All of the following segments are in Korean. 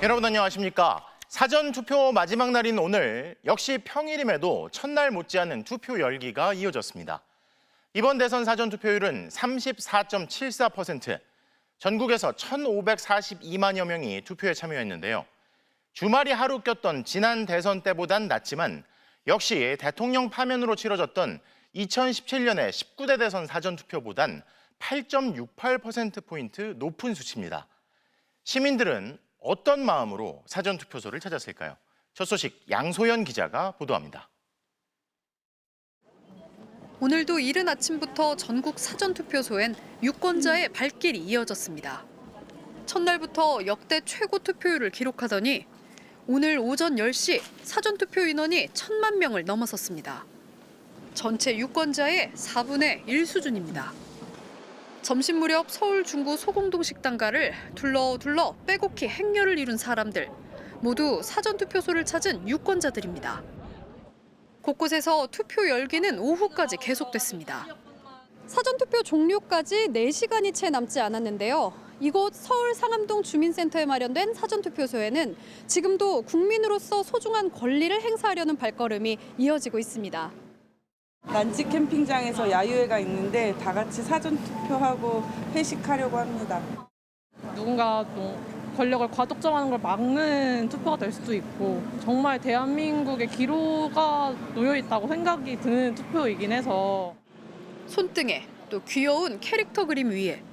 여러분 안녕하십니까? 사전투표 마지막 날인 오늘 역시 평일임에도 첫날 못지않은 투표 열기가 이어졌습니다. 이번 대선 사전투표율은 34.74%, 전국에서 1,542만여 명이 투표에 참여했는데요. 주말이 하루 꼈던 지난 대선 때보단 낮지만 역시 대통령 파면으로 치러졌던 2017년의 19대 대선 사전투표보단 8.68%포인트 높은 수치입니다. 시민들은 어떤 마음으로 사전투표소를 찾았을까요? 첫 소식 양소연 기자가 보도합니다. 오늘도 이른 아침부터 전국 사전투표소엔 유권자의 발길이 이어졌습니다. 첫날부터 역대 최고 투표율을 기록하더니 오늘 오전 10시 사전투표 인원이 1,000만 명을 넘어섰습니다. 전체 유권자의 4분의 1 수준입니다. 점심 무렵 서울 중구 소공동 식당가를 둘러 빼곡히 행렬을 이룬 사람들, 모두 사전투표소를 찾은 유권자들입니다. 곳곳에서 투표 열기는 오후까지 계속됐습니다. 사전투표 종료까지 4시간이 채 남지 않았는데요. 이곳 서울 상암동 주민센터에 마련된 사전투표소에는 지금도 국민으로서 소중한 권리를 행사하려는 발걸음이 이어지고 있습니다. 난지 캠핑장에서 야유회가 있는데 다 같이 사전투표하고 회식하려고 합니다. 누군가 권력을 과독점하는 걸 막는 투표가 될 수도 있고 정말 대한민국의 기로가 놓여 있다고 생각이 드는 투표이긴 해서 손등에 또 귀여운 캐릭터 그림 위에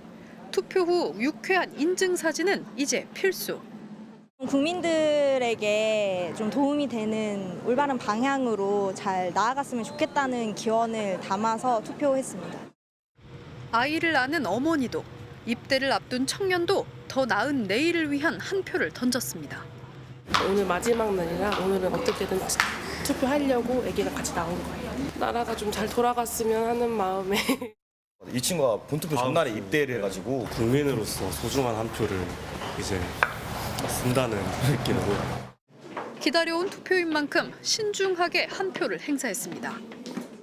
투표 후 유쾌한 인증사진은 이제 필수. 국민들에게 좀 도움이 되는 올바른 방향으로 잘 나아갔으면 좋겠다는 기원을 담아서 투표했습니다. 아이를 낳는 어머니도 입대를 앞둔 청년도 더 나은 내일을 위한 한 표를 던졌습니다. 오늘 마지막 날이라 오늘은 어떻게든 투표하려고 아기가 같이 나온 거예요. 나라가 좀 잘 돌아갔으면 하는 마음에. 이 친구가 본투표 전날에 입대를 해가지고 국민으로서 소중한 한 표를 이제 쓴다는 느낌으로 기다려온 투표인 만큼 신중하게 한 표를 행사했습니다.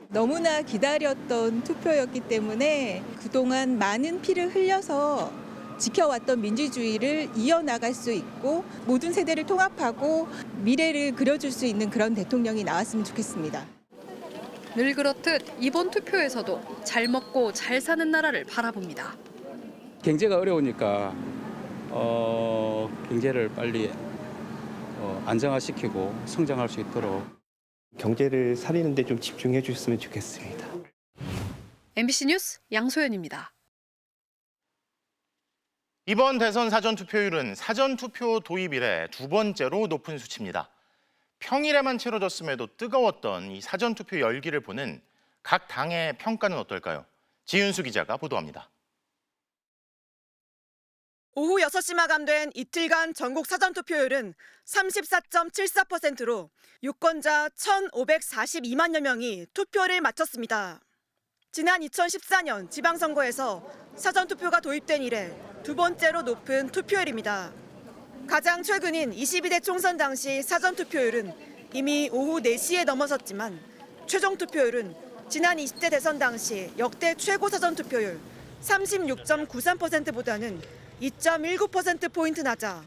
너무나 기다렸던 투표였기 때문에 그동안 많은 피를 흘려서 지켜왔던 민주주의를 이어나갈 수 있고 모든 세대를 통합하고 미래를 그려줄 수 있는 그런 대통령이 나왔으면 좋겠습니다. 늘 그렇듯 이번 투표에서도 잘 먹고 잘 사는 나라를 바라봅니다. 경제가 어려우니까 경제를 빨리 안정화시키고 성장할 수 있도록 경제를 살리는 데 좀 집중해 주셨으면 좋겠습니다. MBC 뉴스 양소연입니다. 이번 대선 사전투표율은 사전투표 도입 이래 두 번째로 높은 수치입니다. 평일에만 치러졌음에도 뜨거웠던 이 사전투표 열기를 보는 각 당의 평가는 어떨까요? 지윤수 기자가 보도합니다. 오후 6시 마감된 이틀간 전국 사전투표율은 34.74%로 유권자 1,542만여 명이 투표를 마쳤습니다. 지난 2014년 지방선거에서 사전투표가 도입된 이래 두 번째로 높은 투표율입니다. 가장 최근인 22대 총선 당시 사전투표율은 이미 오후 4시에 넘어섰지만 최종 투표율은 지난 20대 대선 당시 역대 최고 사전투표율 36.93%보다는 2.19%포인트 낮아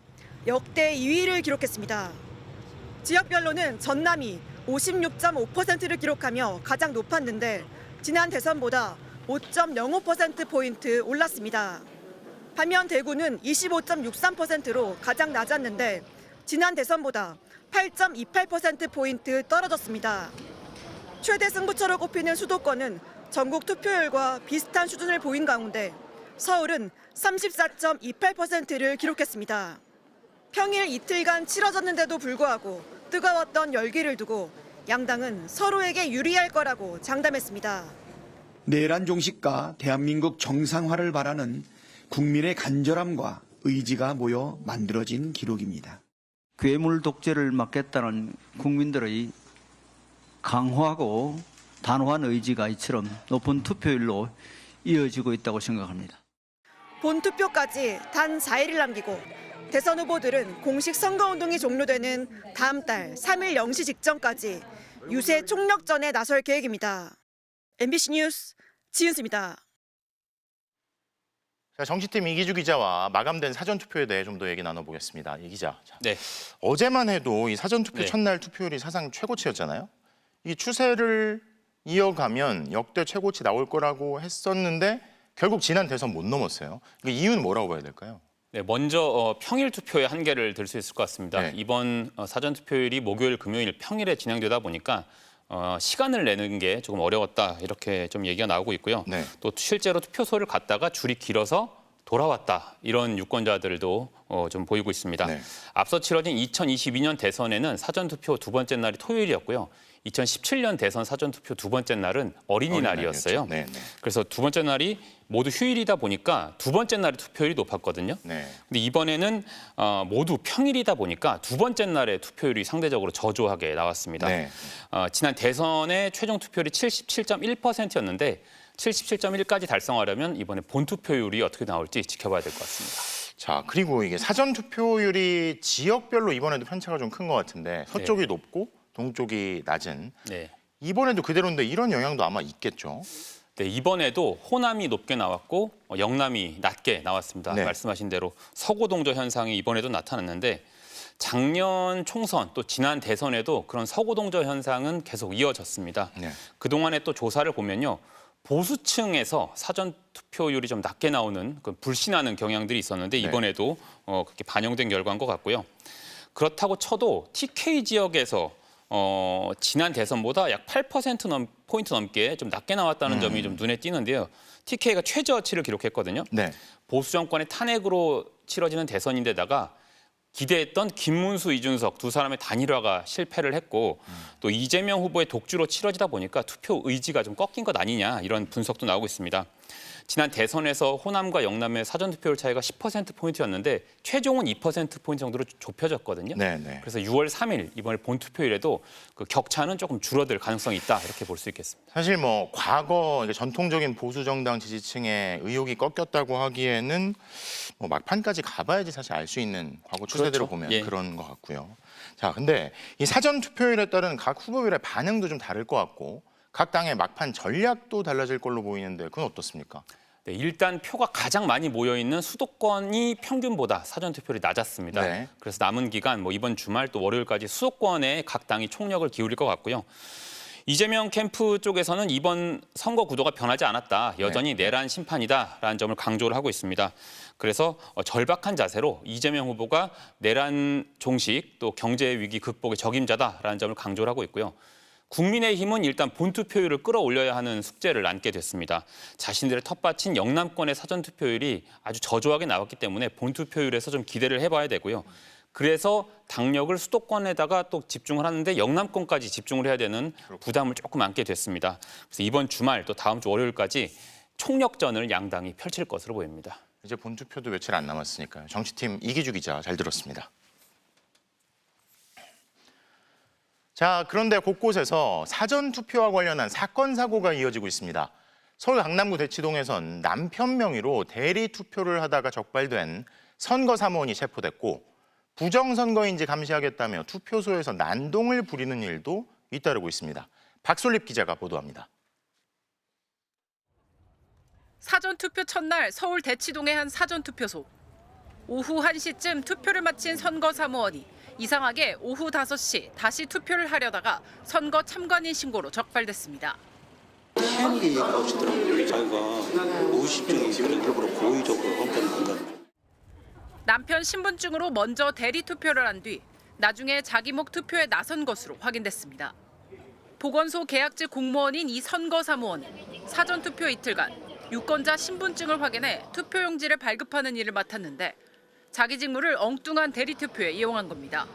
역대 2위를 기록했습니다. 지역별로는 전남이 56.5%를 기록하며 가장 높았는데 지난 대선보다 5.05%포인트 올랐습니다. 반면 대구는 25.63%로 가장 낮았는데 지난 대선보다 8.28%포인트 떨어졌습니다. 최대 승부처로 꼽히는 수도권은 전국 투표율과 비슷한 수준을 보인 가운데 서울은 34.28%를 기록했습니다. 평일 이틀간 치러졌는데도 불구하고 뜨거웠던 열기를 두고 양당은 서로에게 유리할 거라고 장담했습니다. 내란 종식과 대한민국 정상화를 바라는 국민의 간절함과 의지가 모여 만들어진 기록입니다. 괴물 독재를 막겠다는 국민들의 강화하고 단호한 의지가 이처럼 높은 투표율로 이어지고 있다고 생각합니다. 본투표까지 단 4일을 남기고 대선 후보들은 공식 선거운동이 종료되는 다음 달 3일 0시 직전까지 유세 총력전에 나설 계획입니다. MBC 뉴스 지은수입니다. 자, 정치팀 이기주 기자와 마감된 사전투표에 대해 좀 더 얘기 나눠보겠습니다. 이 기자. 자, 네. 어제만 해도 이 사전투표 네. 첫날 투표율이 사상 최고치였잖아요. 이 추세를 이어가면 역대 최고치 나올 거라고 했었는데 결국 지난 대선 못 넘었어요. 그 이유는 뭐라고 봐야 될까요? 네, 먼저 평일 투표의 한계를 들 수 있을 것 같습니다. 네. 이번 사전 투표율이 목요일, 금요일 평일에 진행되다 보니까 시간을 내는 게 조금 어려웠다 이렇게 좀 얘기가 나오고 있고요. 네. 또 실제로 투표소를 갔다가 줄이 길어서 돌아왔다 이런 유권자들도 좀 보이고 있습니다. 네. 앞서 치러진 2022년 대선에는 사전 투표 두 번째 날이 토요일이었고요. 2017년 대선 사전 투표 두 번째 날은 어린이날이었어요. 네, 네. 그래서 두 번째 날이 모두 휴일이다 보니까 두 번째 날에 투표율이 높았거든요. 네. 근데 이번에는 모두 평일이다 보니까 두 번째 날에 투표율이 상대적으로 저조하게 나왔습니다. 네. 지난 대선의 최종 투표율이 77.1%였는데 77.1까지 달성하려면 이번에 본투표율이 어떻게 나올지 지켜봐야 될 것 같습니다. 자, 그리고 이게 사전 투표율이 지역별로 이번에도 편차가 좀 큰 것 같은데 서쪽이 높고 동쪽이 낮은. 네. 이번에도 그대로인데 이런 영향도 아마 있겠죠. 네, 이번에도 호남이 높게 나왔고 영남이 낮게 나왔습니다. 네. 말씀하신 대로 서고동조 현상이 이번에도 나타났는데 작년 총선 또 지난 대선에도 그런 서고동조 현상은 계속 이어졌습니다. 네. 그동안에 또 조사를 보면요. 보수층에서 사전 투표율이 좀 낮게 나오는 불신하는 경향들이 있었는데 이번에도 그렇게 반영된 결과인 것 같고요. 그렇다고 쳐도 TK 지역에서 지난 대선보다 약 8%포인트 넘게 좀 낮게 나왔다는 점이 좀 눈에 띄는데요. TK가 최저치를 기록했거든요. 네. 보수 정권의 탄핵으로 치러지는 대선인데다가 기대했던 김문수, 이준석 두 사람의 단일화가 실패를 했고 또 이재명 후보의 독주로 치러지다 보니까 투표 의지가 좀 꺾인 것 아니냐 이런 분석도 나오고 있습니다. 지난 대선에서 호남과 영남의 사전투표율 차이가 10%포인트였는데 최종은 2%포인트 정도로 좁혀졌거든요. 네, 네. 그래서 6월 3일 이번에 본투표율에도 그 격차는 조금 줄어들 가능성이 있다 이렇게 볼 수 있겠습니다. 사실 뭐 과거 이제 전통적인 보수 정당 지지층의 의혹이 꺾였다고 하기에는 뭐 막판까지 가봐야지 사실 알 수 있는 과거 추세대로 그렇죠. 보면 예. 그런 것 같고요. 자, 근데 이 사전 투표율에 따른 각 후보별의 반응도 좀 다를 것 같고 각 당의 막판 전략도 달라질 걸로 보이는데 그건 어떻습니까? 네, 일단 표가 가장 많이 모여 있는 수도권이 평균보다 사전 투표율이 낮았습니다. 네. 그래서 남은 기간 뭐 이번 주말 또 월요일까지 수도권에 각 당이 총력을 기울일 것 같고요. 이재명 캠프 쪽에서는 이번 선거 구도가 변하지 않았다. 여전히 내란 심판이다라는 점을 강조를 하고 있습니다. 그래서 절박한 자세로 이재명 후보가 내란 종식 또 경제 위기 극복의 적임자다라는 점을 강조를 하고 있고요. 국민의힘은 일단 본투표율을 끌어올려야 하는 숙제를 안게 됐습니다. 자신들의 텃밭인 영남권의 사전투표율이 아주 저조하게 나왔기 때문에 본투표율에서 좀 기대를 해봐야 되고요. 그래서 당력을 수도권에다가 또 집중을 하는데 영남권까지 집중을 해야 되는 부담을 조금 안게 됐습니다. 그래서 이번 주말 또 다음 주 월요일까지 총력전을 양당이 펼칠 것으로 보입니다. 이제 본투표도 며칠 안 남았으니까요. 정치팀 이기주 기자 잘 들었습니다. 자, 그런데 곳곳에서 사전투표와 관련한 사건 사고가 이어지고 있습니다. 서울 강남구 대치동에선 남편 명의로 대리 투표를 하다가 적발된 선거사무원이 체포됐고 부정선거인지 감시하겠다며 투표소에서 난동을 부리는 일도 잇따르고 있습니다. 박솔립 기자가 보도합니다. 사전투표 첫날 서울 대치동의 한 사전투표소. 오후 1시쯤 투표를 마친 선거사무원이 이상하게 오후 5시 다시 투표를 하려다가 선거 참관인 신고로 적발됐습니다. 태연하게 얘기를 하시더라고요. 자기가 무의식적인 일부러 고의적으로 한 건. 남편 신분증으로 먼저 대리 투표를 한 뒤 나중에 자기 목 투표에 나선 것으로 확인됐습니다. 보건소 계약직 공무원인 이 선거사무원은 사전투표 이틀간 유권자 신분증을 확인해 투표용지를 발급하는 일을 맡았는데 자기 직무를 엉뚱한 대리투표에 이용한 겁니다.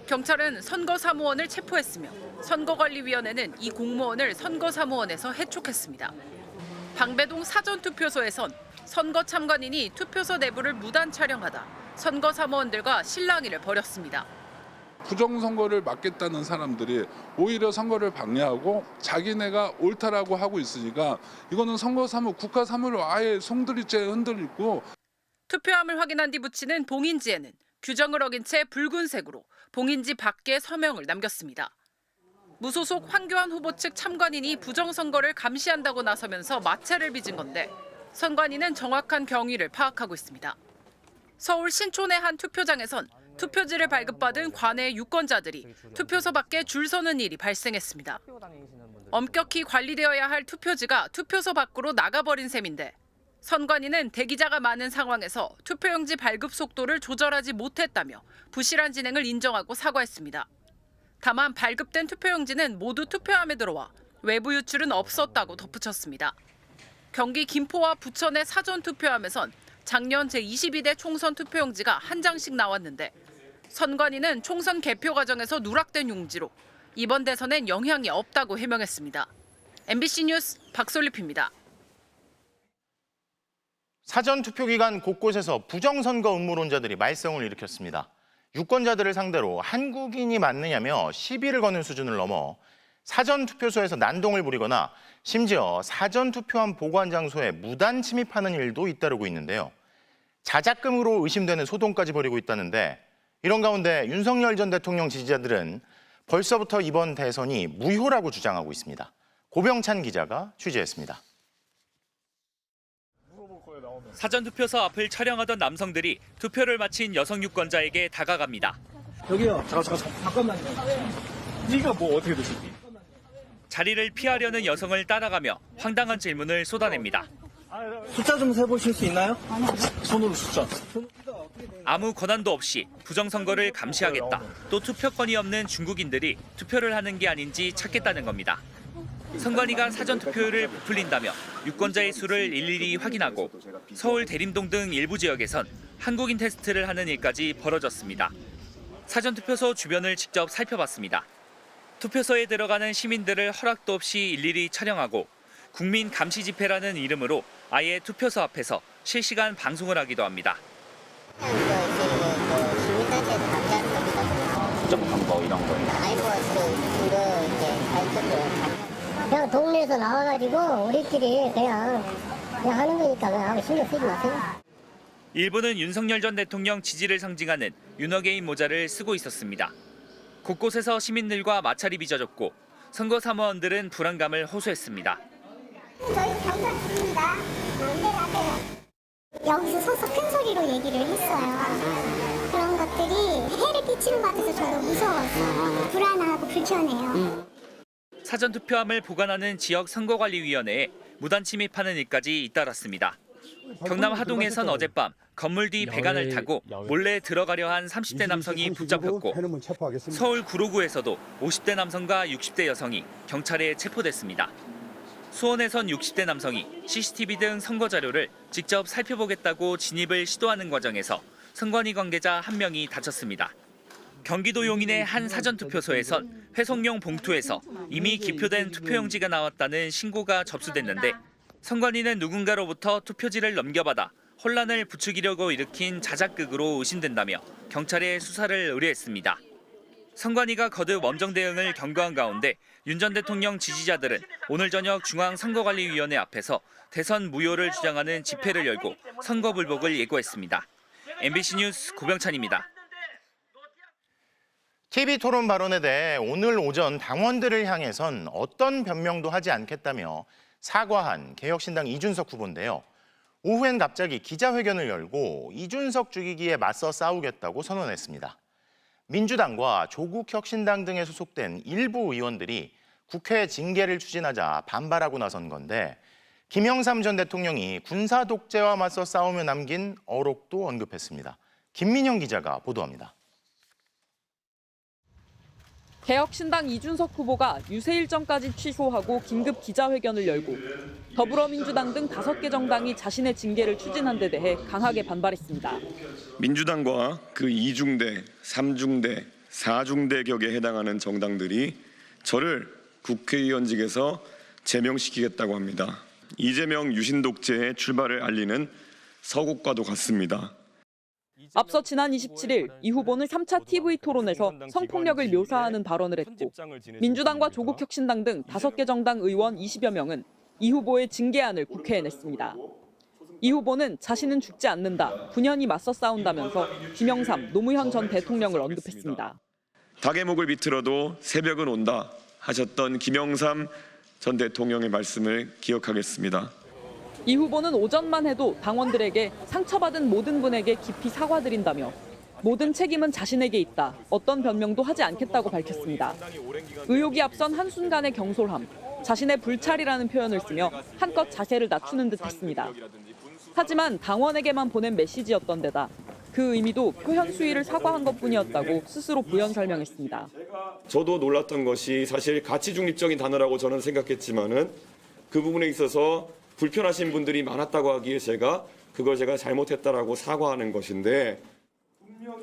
경찰은 선거사무원을 체포했으며 선거관리위원회는 이 공무원을 선거사무원에서 해촉했습니다. 방배동 사전투표소에선 선거 참관인이 투표소 내부를 무단 촬영하다 선거사무원들과 실랑이를 벌였습니다. 부정선거를 막겠다는 사람들이 오히려 선거를 방해하고 자기네가 옳다라고 하고 있으니까 이거는 선거사무, 국가사무를 아예 송두리째 흔들고 투표함을 확인한 뒤 붙이는 봉인지에는 규정을 어긴 채 붉은색으로 봉인지 밖에 서명을 남겼습니다. 무소속 황교안 후보 측 참관인이 부정선거를 감시한다고 나서면서 마찰을 빚은 건데 선관위는 정확한 경위를 파악하고 있습니다. 서울 신촌의 한 투표장에선 투표지를 발급받은 관내 유권자들이 투표소 밖에 줄 서는 일이 발생했습니다. 엄격히 관리되어야 할 투표지가 투표소 밖으로 나가버린 셈인데 선관위는 대기자가 많은 상황에서 투표용지 발급 속도를 조절하지 못했다며 부실한 진행을 인정하고 사과했습니다. 다만 발급된 투표용지는 모두 투표함에 들어와 외부 유출은 없었다고 덧붙였습니다. 경기 김포와 부천의 사전투표함에선 작년 제22대 총선 투표용지가 한 장씩 나왔는데 선관위는 총선 개표 과정에서 누락된 용지로 이번 대선엔 영향이 없다고 해명했습니다. MBC 뉴스 박솔립입니다. 사전투표 기간 곳곳에서 부정선거 음모론자들이 말썽을 일으켰습니다. 유권자들을 상대로 한국인이 맞느냐며 시비를 거는 수준을 넘어 사전투표소에서 난동을 부리거나 심지어 사전투표함 보관 장소에 무단 침입하는 일도 잇따르고 있는데요. 자작금으로 의심되는 소동까지 벌이고 있다는데 이런 가운데 윤석열 전 대통령 지지자들은 벌써부터 이번 대선이 무효라고 주장하고 있습니다. 고병찬 기자가 취재했습니다. 사전투표소 앞을 촬영하던 남성들이 투표를 마친 여성 유권자에게 다가갑니다. 여기요. 잠깐만요. 네가 뭐 어떻게 되셨니? 자리를 피하려는 여성을 따라가며 황당한 질문을 쏟아냅니다. 숫자 좀 세보실 수 있나요? 손으로 숫자. 아무 권한도 없이 부정선거를 감시하겠다. 또 투표권이 없는 중국인들이 투표를 하는 게 아닌지 찾겠다는 겁니다. 선관위가 사전투표율을 부풀린다며 유권자의 수를 일일이 확인하고 서울 대림동 등 일부 지역에선 한국인 테스트를 하는 일까지 벌어졌습니다. 사전투표소 주변을 직접 살펴봤습니다. 투표소에 들어가는 시민들을 허락도 없이 일일이 촬영하고 국민 감시 집회라는 이름으로 아예 투표소 앞에서 실시간 방송을 하기도 합니다. 뭐 이런 거. 그냥 동네에서 나와가지고 우리끼리 그냥 하는 거니까 그냥 아무 신경 쓰지 마세요. 일부는 윤석열 전 대통령 지지를 상징하는 윤어게인 모자를 쓰고 있었습니다. 곳곳에서 시민들과 마찰이 빚어졌고 선거 사무원들은 불안감을 호소했습니다. 저희 경찰입니다. 여기서 서서 큰 소리로 얘기를 했어요. 그런 것들이 해를 끼치는 것 같아서 저도 무서웠어요. 불안하고 불편해요. 사전투표함을 보관하는 지역 선거관리위원회에 무단 침입하는 일까지 잇따랐습니다. 경남 하동에선 어젯밤 건물 뒤 배관을 타고 몰래 들어가려 한 30대 남성이 붙잡혔고 서울 구로구에서도 50대 남성과 60대 여성이 경찰에 체포됐습니다. 수원에선 60대 남성이 CCTV 등 선거 자료를 직접 살펴보겠다고 진입을 시도하는 과정에서 선관위 관계자 한 명이 다쳤습니다. 경기도 용인의 한 사전투표소에선 회송용 봉투에서 이미 기표된 투표용지가 나왔다는 신고가 접수됐는데 선관위는 누군가로부터 투표지를 넘겨받아 혼란을 부추기려고 일으킨 자작극으로 의심된다며 경찰에 수사를 의뢰했습니다. 선관위가 거듭 엄정 대응을 경고한 가운데 윤 전 대통령 지지자들은 오늘 저녁 중앙선거관리위원회 앞에서 대선 무효를 주장하는 집회를 열고 선거 불복을 예고했습니다. MBC 뉴스 고병찬입니다. TV토론 발언에 대해 오늘 오전 당원들을 향해선 어떤 변명도 하지 않겠다며 사과한 개혁신당 이준석 후보인데요. 오후엔 갑자기 기자회견을 열고 이준석 죽이기에 맞서 싸우겠다고 선언했습니다. 민주당과 조국혁신당 등에 소속된 일부 의원들이 국회 징계를 추진하자 반발하고 나선 건데 김영삼 전 대통령이 군사 독재와 맞서 싸우며 남긴 어록도 언급했습니다. 김민영 기자가 보도합니다. 개혁신당 이준석 후보가 유세 일정까지 취소하고 긴급 기자회견을 열고 더불어민주당 등 5개 정당이 자신의 징계를 추진한 데 대해 강하게 반발했습니다. 민주당과 그 2중대, 3중대, 4중대 격에 해당하는 정당들이 저를 국회의원직에서 제명시키겠다고 합니다. 이재명 유신 독재의 출발을 알리는 서곡과도 같습니다. 앞서 지난 27일 이 후보는 3차 TV 토론에서 성폭력을 묘사하는 발언을 했고 민주당과 조국혁신당 등 5개 정당 의원 20여 명은 이 후보의 징계안을 국회에 냈습니다. 이 후보는 자신은 죽지 않는다, 분연히 맞서 싸운다면서 김영삼, 노무현 전 대통령을 언급했습니다. 닭의 목을 비틀어도 새벽은 온다 하셨던 김영삼 전 대통령의 말씀을 기억하겠습니다. 이 후보는 오전만 해도 당원들에게 상처받은 모든 분에게 깊이 사과드린다며 모든 책임은 자신에게 있다. 어떤 변명도 하지 않겠다고 밝혔습니다. 의혹이 앞선 한순간의 경솔함, 자신의 불찰이라는 표현을 쓰며 한껏 자세를 낮추는 듯했습니다. 하지만 당원에게만 보낸 메시지였던 데다 그 의미도 표현 수위를 사과한 것뿐이었다고 스스로 부연 설명했습니다. 저도 놀랐던 것이 사실 가치 중립적인 단어라고 저는 생각했지만은 그 부분에 있어서 불편하신 분들이 많았다고 하기에 제가 잘못했다라고 사과하는 것인데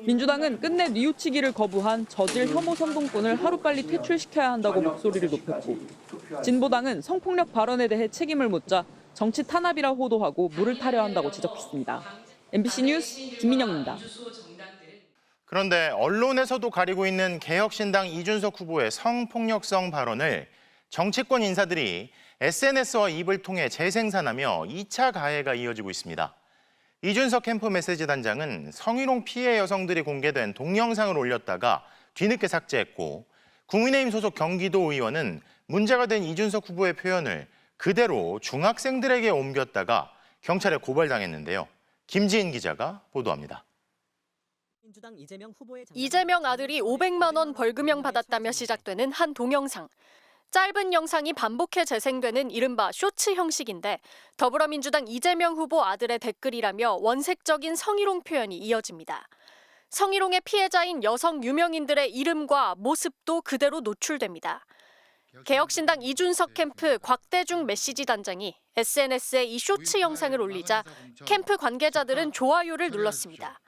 민주당은 끝내 뉘우치기를 거부한 저질 혐오 선동꾼을 하루빨리 퇴출시켜야 한다고 목소리를 높였고 진보당은 성폭력 발언에 대해 책임을 묻자 정치 탄압이라 호도하고 물을 타려 한다고 지적했습니다. MBC 뉴스 김민영입니다. 그런데 언론에서도 가리고 있는 개혁신당 이준석 후보의 성폭력성 발언을 정치권 인사들이 SNS와 입을 통해 재생산하며 2차 가해가 이어지고 있습니다. 이준석 캠프 메시지 단장은 성희롱 피해 여성들이 공개된 동영상을 올렸다가 뒤늦게 삭제했고 국민의힘 소속 경기도 의원은 문제가 된 이준석 후보의 표현을 그대로 중학생들에게 옮겼다가 경찰에 고발당했는데요. 김지인 기자가 보도합니다. 이재명 아들이 500만 원 벌금형 받았다며 시작되는 한 동영상. 짧은 영상이 반복해 재생되는 이른바 쇼츠 형식인데 더불어민주당 이재명 후보 아들의 댓글이라며 원색적인 성희롱 표현이 이어집니다. 성희롱의 피해자인 여성 유명인들의 이름과 모습도 그대로 노출됩니다. 개혁신당 이준석 캠프 곽대중 메시지 단장이 SNS에 이 쇼츠 영상을 올리자 캠프 관계자들은 좋아요를 눌렀습니다.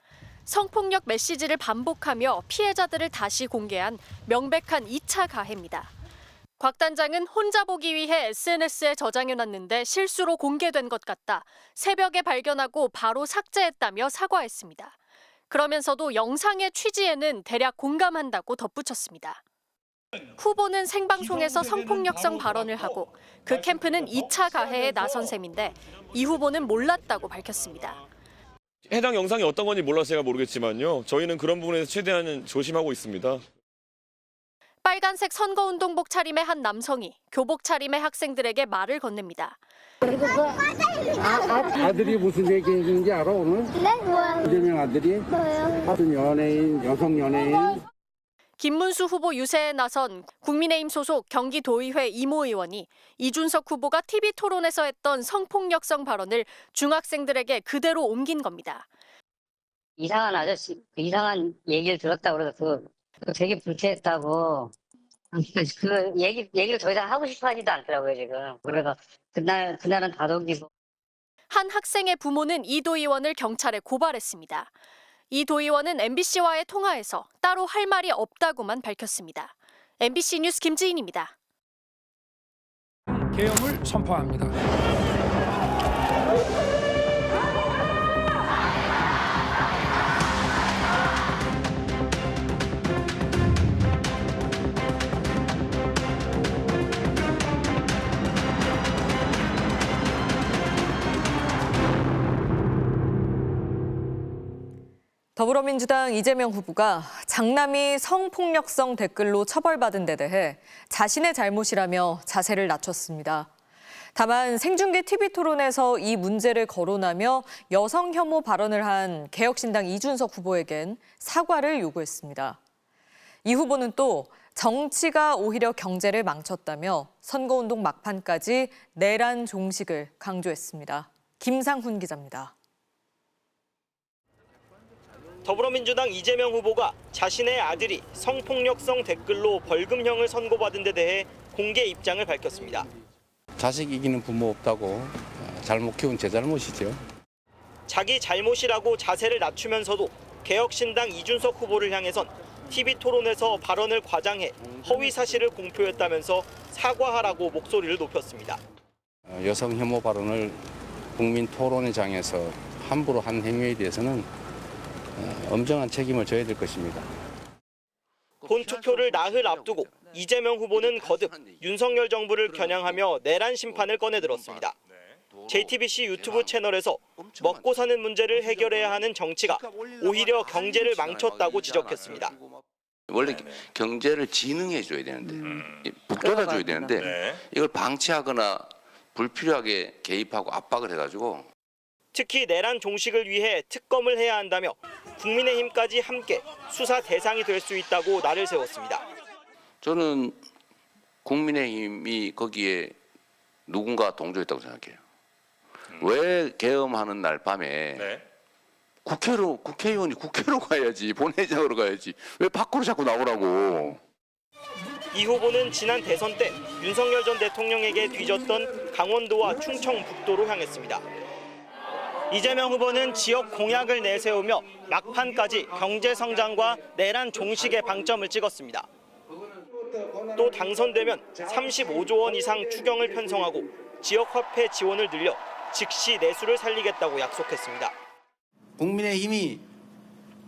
성폭력 메시지를 반복하며 피해자들을 다시 공개한 명백한 2차 가해입니다. 곽 단장은 혼자 보기 위해 SNS에 저장해놨는데 실수로 공개된 것 같다. 새벽에 발견하고 바로 삭제했다며 사과했습니다. 그러면서도 영상의 취지에는 대략 공감한다고 덧붙였습니다. 후보는 생방송에서 성폭력성 발언을 하고 그 캠프는 2차 가해에 나선 셈인데 이 후보는 몰랐다고 밝혔습니다. 해당 영상이 어떤 건지 몰라서 제가 모르겠지만요. 저희는 그런 부분에서 최대한 조심하고 있습니다. 빨간색 선거운동복 차림의 한 남성이 교복 차림의 학생들에게 말을 건넵니다. 그리고 아들이 무슨 얘기했는지 알아 오늘? 네? 뭐야? 이재명 아들이? 뭐요? 무슨 연예인, 여성 연예인. 김문수 후보 유세에 나선 국민의힘 소속 경기도의회 이모 의원이 이준석 후보가 TV토론에서 했던 성폭력성 발언을 중학생들에게 그대로 옮긴 겁니다. 이상한 아저씨, 이상한 얘기를 들었다고 그래서 되게 불쾌했다고. 그 얘기를 더 이상 하고 싶어 하지도 않더라고요, 지금. 그래서 그날은 다독이고. 한 학생의 부모는 이 도의원을 경찰에 고발했습니다. 이 도의원은 MBC와의 통화에서 따로 할 말이 없다고만 밝혔습니다. MBC 뉴스 김지인입니다. 계엄을 선포합니다. 더불어민주당 이재명 후보가 장남이 성폭력성 댓글로 처벌받은 데 대해 자신의 잘못이라며 자세를 낮췄습니다. 다만 생중계 TV토론에서 이 문제를 거론하며 여성 혐오 발언을 한 개혁신당 이준석 후보에겐 사과를 요구했습니다. 이 후보는 또 정치가 오히려 경제를 망쳤다며 선거운동 막판까지 내란 종식을 강조했습니다. 김상훈 기자입니다. 더불어민주당 이재명 후보가 자신의 아들이 성폭력성 댓글로 벌금형을 선고받은 데 대해 공개 입장을 밝혔습니다. 자식 이기는 부모 없다고 잘못 키운 제 잘못이죠. 자기 잘못이라고 자세를 낮추면서도 개혁신당 이준석 후보를 향해선 TV토론에서 발언을 과장해 허위 사실을 공표했다면서 사과하라고 목소리를 높였습니다. 여성 혐오 발언을 국민 토론의 장에서 함부로 한 행위에 대해서는 엄정한 책임을 져야 될 것입니다. 본투표를 나흘 앞두고 이재명 후보는 거듭 윤석열 정부를 겨냥하며 내란 심판을 꺼내들었습니다. JTBC 유튜브 채널에서 먹고 사는 문제를 해결해야 하는 정치가 오히려 경제를 망쳤다고 지적했습니다. 원래 경제를 진흥해 줘야 되는데 북돋아 줘야 되는데 이걸 방치하거나 불필요하게 개입하고 압박을 해가지고 특히 내란 종식을 위해 특검을 해야 한다며 국민의힘까지 함께 수사 대상이 될 수 있다고 날을 세웠습니다. 저는 국민의힘이 거기에 누군가 동조했다고 생각해요. 왜 계엄하는 날 밤에 국회의원이 국회로 가야지, 본회의장으로 가야지. 왜 밖으로 자꾸 나오라고. 이 후보는 지난 대선 때 윤석열 전 대통령에게 뒤졌던 강원도와 충청북도로 향했습니다. 이재명 후보는 지역 공약을 내세우며 막판까지 경제 성장과 내란 종식에 방점을 찍었습니다. 또 당선되면 35조 원 이상 추경을 편성하고 지역 화폐 지원을 늘려 즉시 내수를 살리겠다고 약속했습니다. 국민의힘이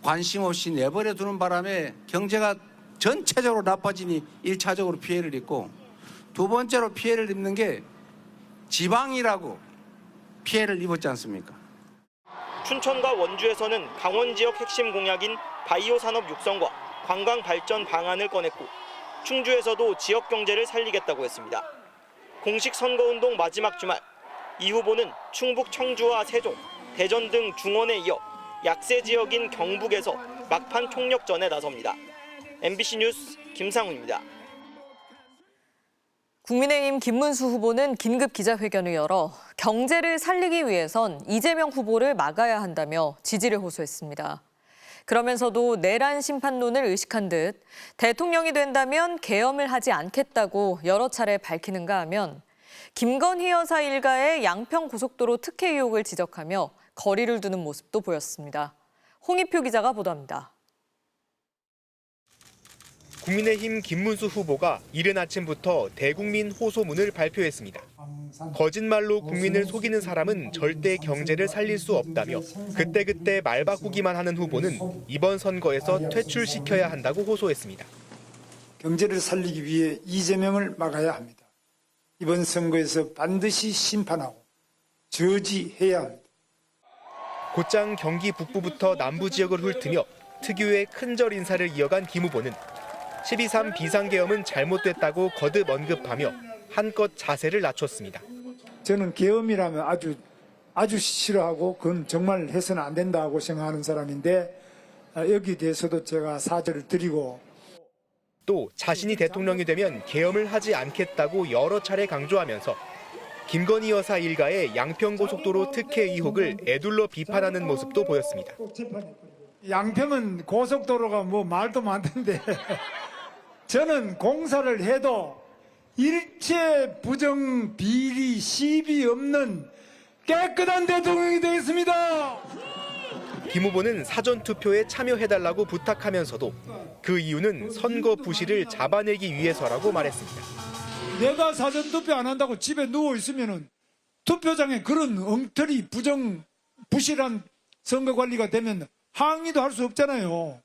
관심 없이 내버려 두는 바람에 경제가 전체적으로 나빠지니 1차적으로 피해를 입고 두 번째로 피해를 입는 게 지방이라고 피해를 입었지 않습니까? 춘천과 원주에서는 강원 지역 핵심 공약인 바이오 산업 육성과 관광 발전 방안을 꺼냈고 충주에서도 지역 경제를 살리겠다고 했습니다. 공식 선거운동 마지막 주말, 이 후보는 충북 청주와 세종, 대전 등 중원에 이어 약세 지역인 경북에서 막판 총력전에 나섭니다. MBC 뉴스 김상훈입니다. 국민의힘 김문수 후보는 긴급 기자회견을 열어 경제를 살리기 위해선 이재명 후보를 막아야 한다며 지지를 호소했습니다. 그러면서도 내란 심판론을 의식한 듯 대통령이 된다면 계엄을 하지 않겠다고 여러 차례 밝히는가 하면 김건희 여사 일가의 양평고속도로 특혜 의혹을 지적하며 거리를 두는 모습도 보였습니다. 홍익표 기자가 보도합니다. 국민의힘 김문수 후보가 이른 아침부터 대국민 호소문을 발표했습니다. 거짓말로 국민을 속이는 사람은 절대 경제를 살릴 수 없다며 그때그때 말 바꾸기만 하는 후보는 이번 선거에서 퇴출시켜야 한다고 호소했습니다. 경제를 살리기 위해 이재명을 막아야 합니다. 이번 선거에서 반드시 심판하고 저지해야 합니다. 곧장 경기 북부부터 남부 지역을 훑으며 특유의 큰절 인사를 이어간 김 후보는 12.3 비상계엄은 잘못됐다고 거듭 언급하며 한껏 자세를 낮췄습니다. 저는 계엄이라면 아주 싫어하고 그건 정말 해서는 안 된다고 생각하는 사람인데 여기에 대해서도 제가 사죄를 드리고 또 자신이 대통령이 되면 계엄을 하지 않겠다고 여러 차례 강조하면서 김건희 여사 일가의 양평고속도로 특혜 의혹을 에둘러 비판하는 모습도 보였습니다. 양평은 고속도로가 뭐 말도 많던데 저는 공사를 해도 일체 부정, 비리, 시비 없는 깨끗한 대통령이 되겠습니다. 김 후보는 사전투표에 참여해달라고 부탁하면서도 그 이유는 선거 부실을 잡아내기 위해서라고 말했습니다. 내가 사전투표 안 한다고 집에 누워있으면 투표장에 그런 엉터리, 부정, 부실한 선거관리가 되면 항의도 할 수 없잖아요.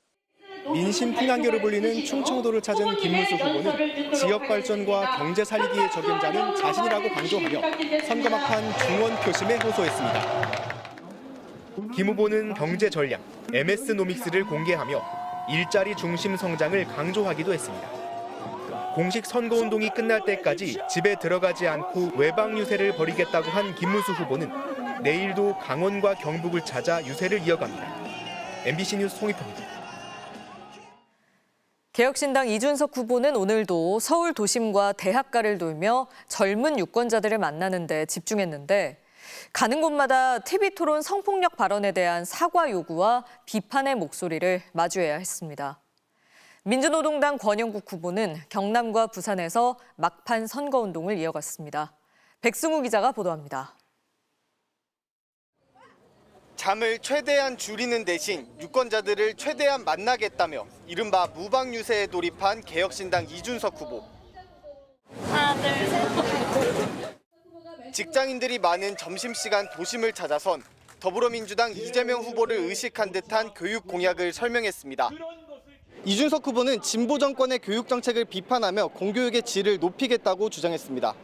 민심 풍랑교를 불리는 충청도를 찾은 김문수 후보는 지역 발전과 경제 살리기의 적임자는 자신이라고 강조하며 선거 막판 중원 표심에 호소했습니다. 김 후보는 경제 전략, MS노믹스를 공개하며 일자리 중심 성장을 강조하기도 했습니다. 공식 선거운동이 끝날 때까지 집에 들어가지 않고 외박 유세를 벌이겠다고 한 김문수 후보는 내일도 강원과 경북을 찾아 유세를 이어갑니다. MBC 뉴스 홍익표입니다. 개혁신당 이준석 후보는 오늘도 서울 도심과 대학가를 돌며 젊은 유권자들을 만나는 데 집중했는데 가는 곳마다 TV토론 성폭력 발언에 대한 사과 요구와 비판의 목소리를 마주해야 했습니다. 민주노동당 권영국 후보는 경남과 부산에서 막판 선거운동을 이어갔습니다. 백승우 기자가 보도합니다. 잠을 최대한 줄이는 대신 유권자들을 최대한 만나겠다며 이른바 무방 유세에 돌입한 개혁신당 이준석 후보. 하나, 둘, 셋. 직장인들이 많은 점심시간 도심을 찾아선 더불어민주당 이재명 후보를 의식한 듯한 교육 공약을 설명했습니다. 이준석 후보는 진보 정권의 교육 정책을 비판하며 공교육의 질을 높이겠다고 주장했습니다.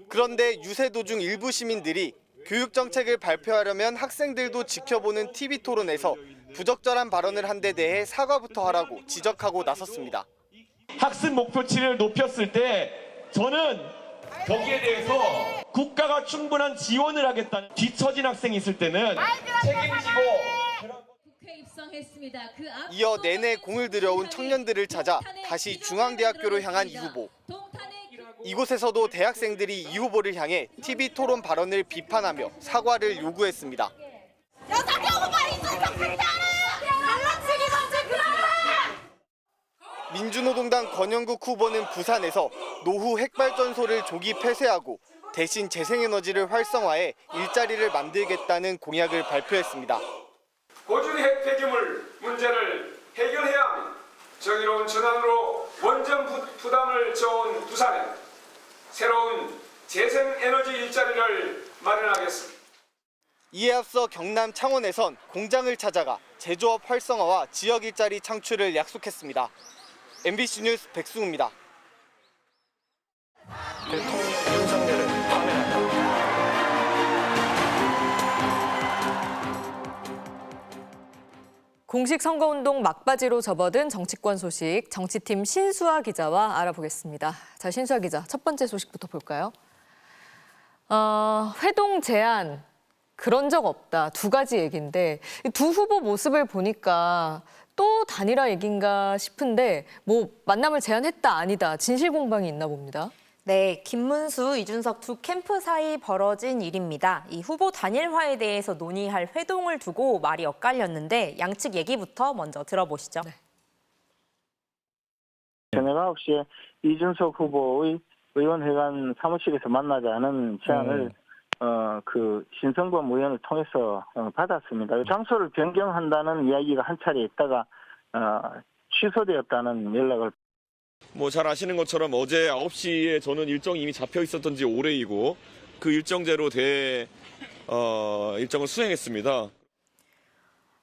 그런데 유세 도중 일부 시민들이 교육 정책을 발표하려면 학생들도 지켜보는 TV 토론에서 부적절한 발언을 한 데 대해 사과부터 하라고 지적하고 나섰습니다. 학습 목표치를 높였을 때 저는 거기에 대해서 국가가 충분한 지원을 하겠다는 뒤처진 학생이 있을 때는 책임지고. 이어 내내 공을 들여온 청년들을 찾아 다시 중앙대학교로 향한 이 후보. 이곳에서도 대학생들이 이 후보를 향해 TV 토론 발언을 비판하며 사과를 요구했습니다. 민주노동당 권영국 후보는 부산에서 노후 핵발전소를 조기 폐쇄하고 대신 재생에너지를 활성화해 일자리를 만들겠다는 공약을 발표했습니다. 고준위 핵 폐기물 문제를 해결해야 합니다. 정의로운 전환으로 원전 부담을 져온 부산에 새로운 재생에너지 일자리를 마련하겠습니다. 이에 앞서 경남 창원에선 공장을 찾아가 제조업 활성화와 지역 일자리 창출을 약속했습니다. MBC 뉴스 백승우입니다. 대통령 윤석열은 파면한다. 공식 선거운동 막바지로 접어든 정치권 소식, 정치팀 신수아 기자와 알아보겠습니다. 자, 신수아 기자, 첫 번째 소식부터 볼까요? 회동 제안, 그런 적 없다. 두 가지 얘기인데 두 후보 모습을 보니까 또 단일화 얘기인가 싶은데 뭐 만남을 제안했다 아니다. 진실 공방이 있나 봅니다. 네, 김문수, 이준석 두 캠프 사이 벌어진 일입니다. 이 후보 단일화에 대해서 논의할 회동을 두고 말이 엇갈렸는데 양측 얘기부터 먼저 들어보시죠. 네. 저녁 9시에 이준석 후보의 의원회관 사무실에서 만나자는 제안을 그 신성범 의원을 통해서 받았습니다. 장소를 변경한다는 이야기가 한 차례 있다가 취소되었다는 연락을. 뭐 잘 아시는 것처럼 어제 9시에 저는 일정이 이미 잡혀 있었던 지 오래이고 그 일정대로 일정을 수행했습니다.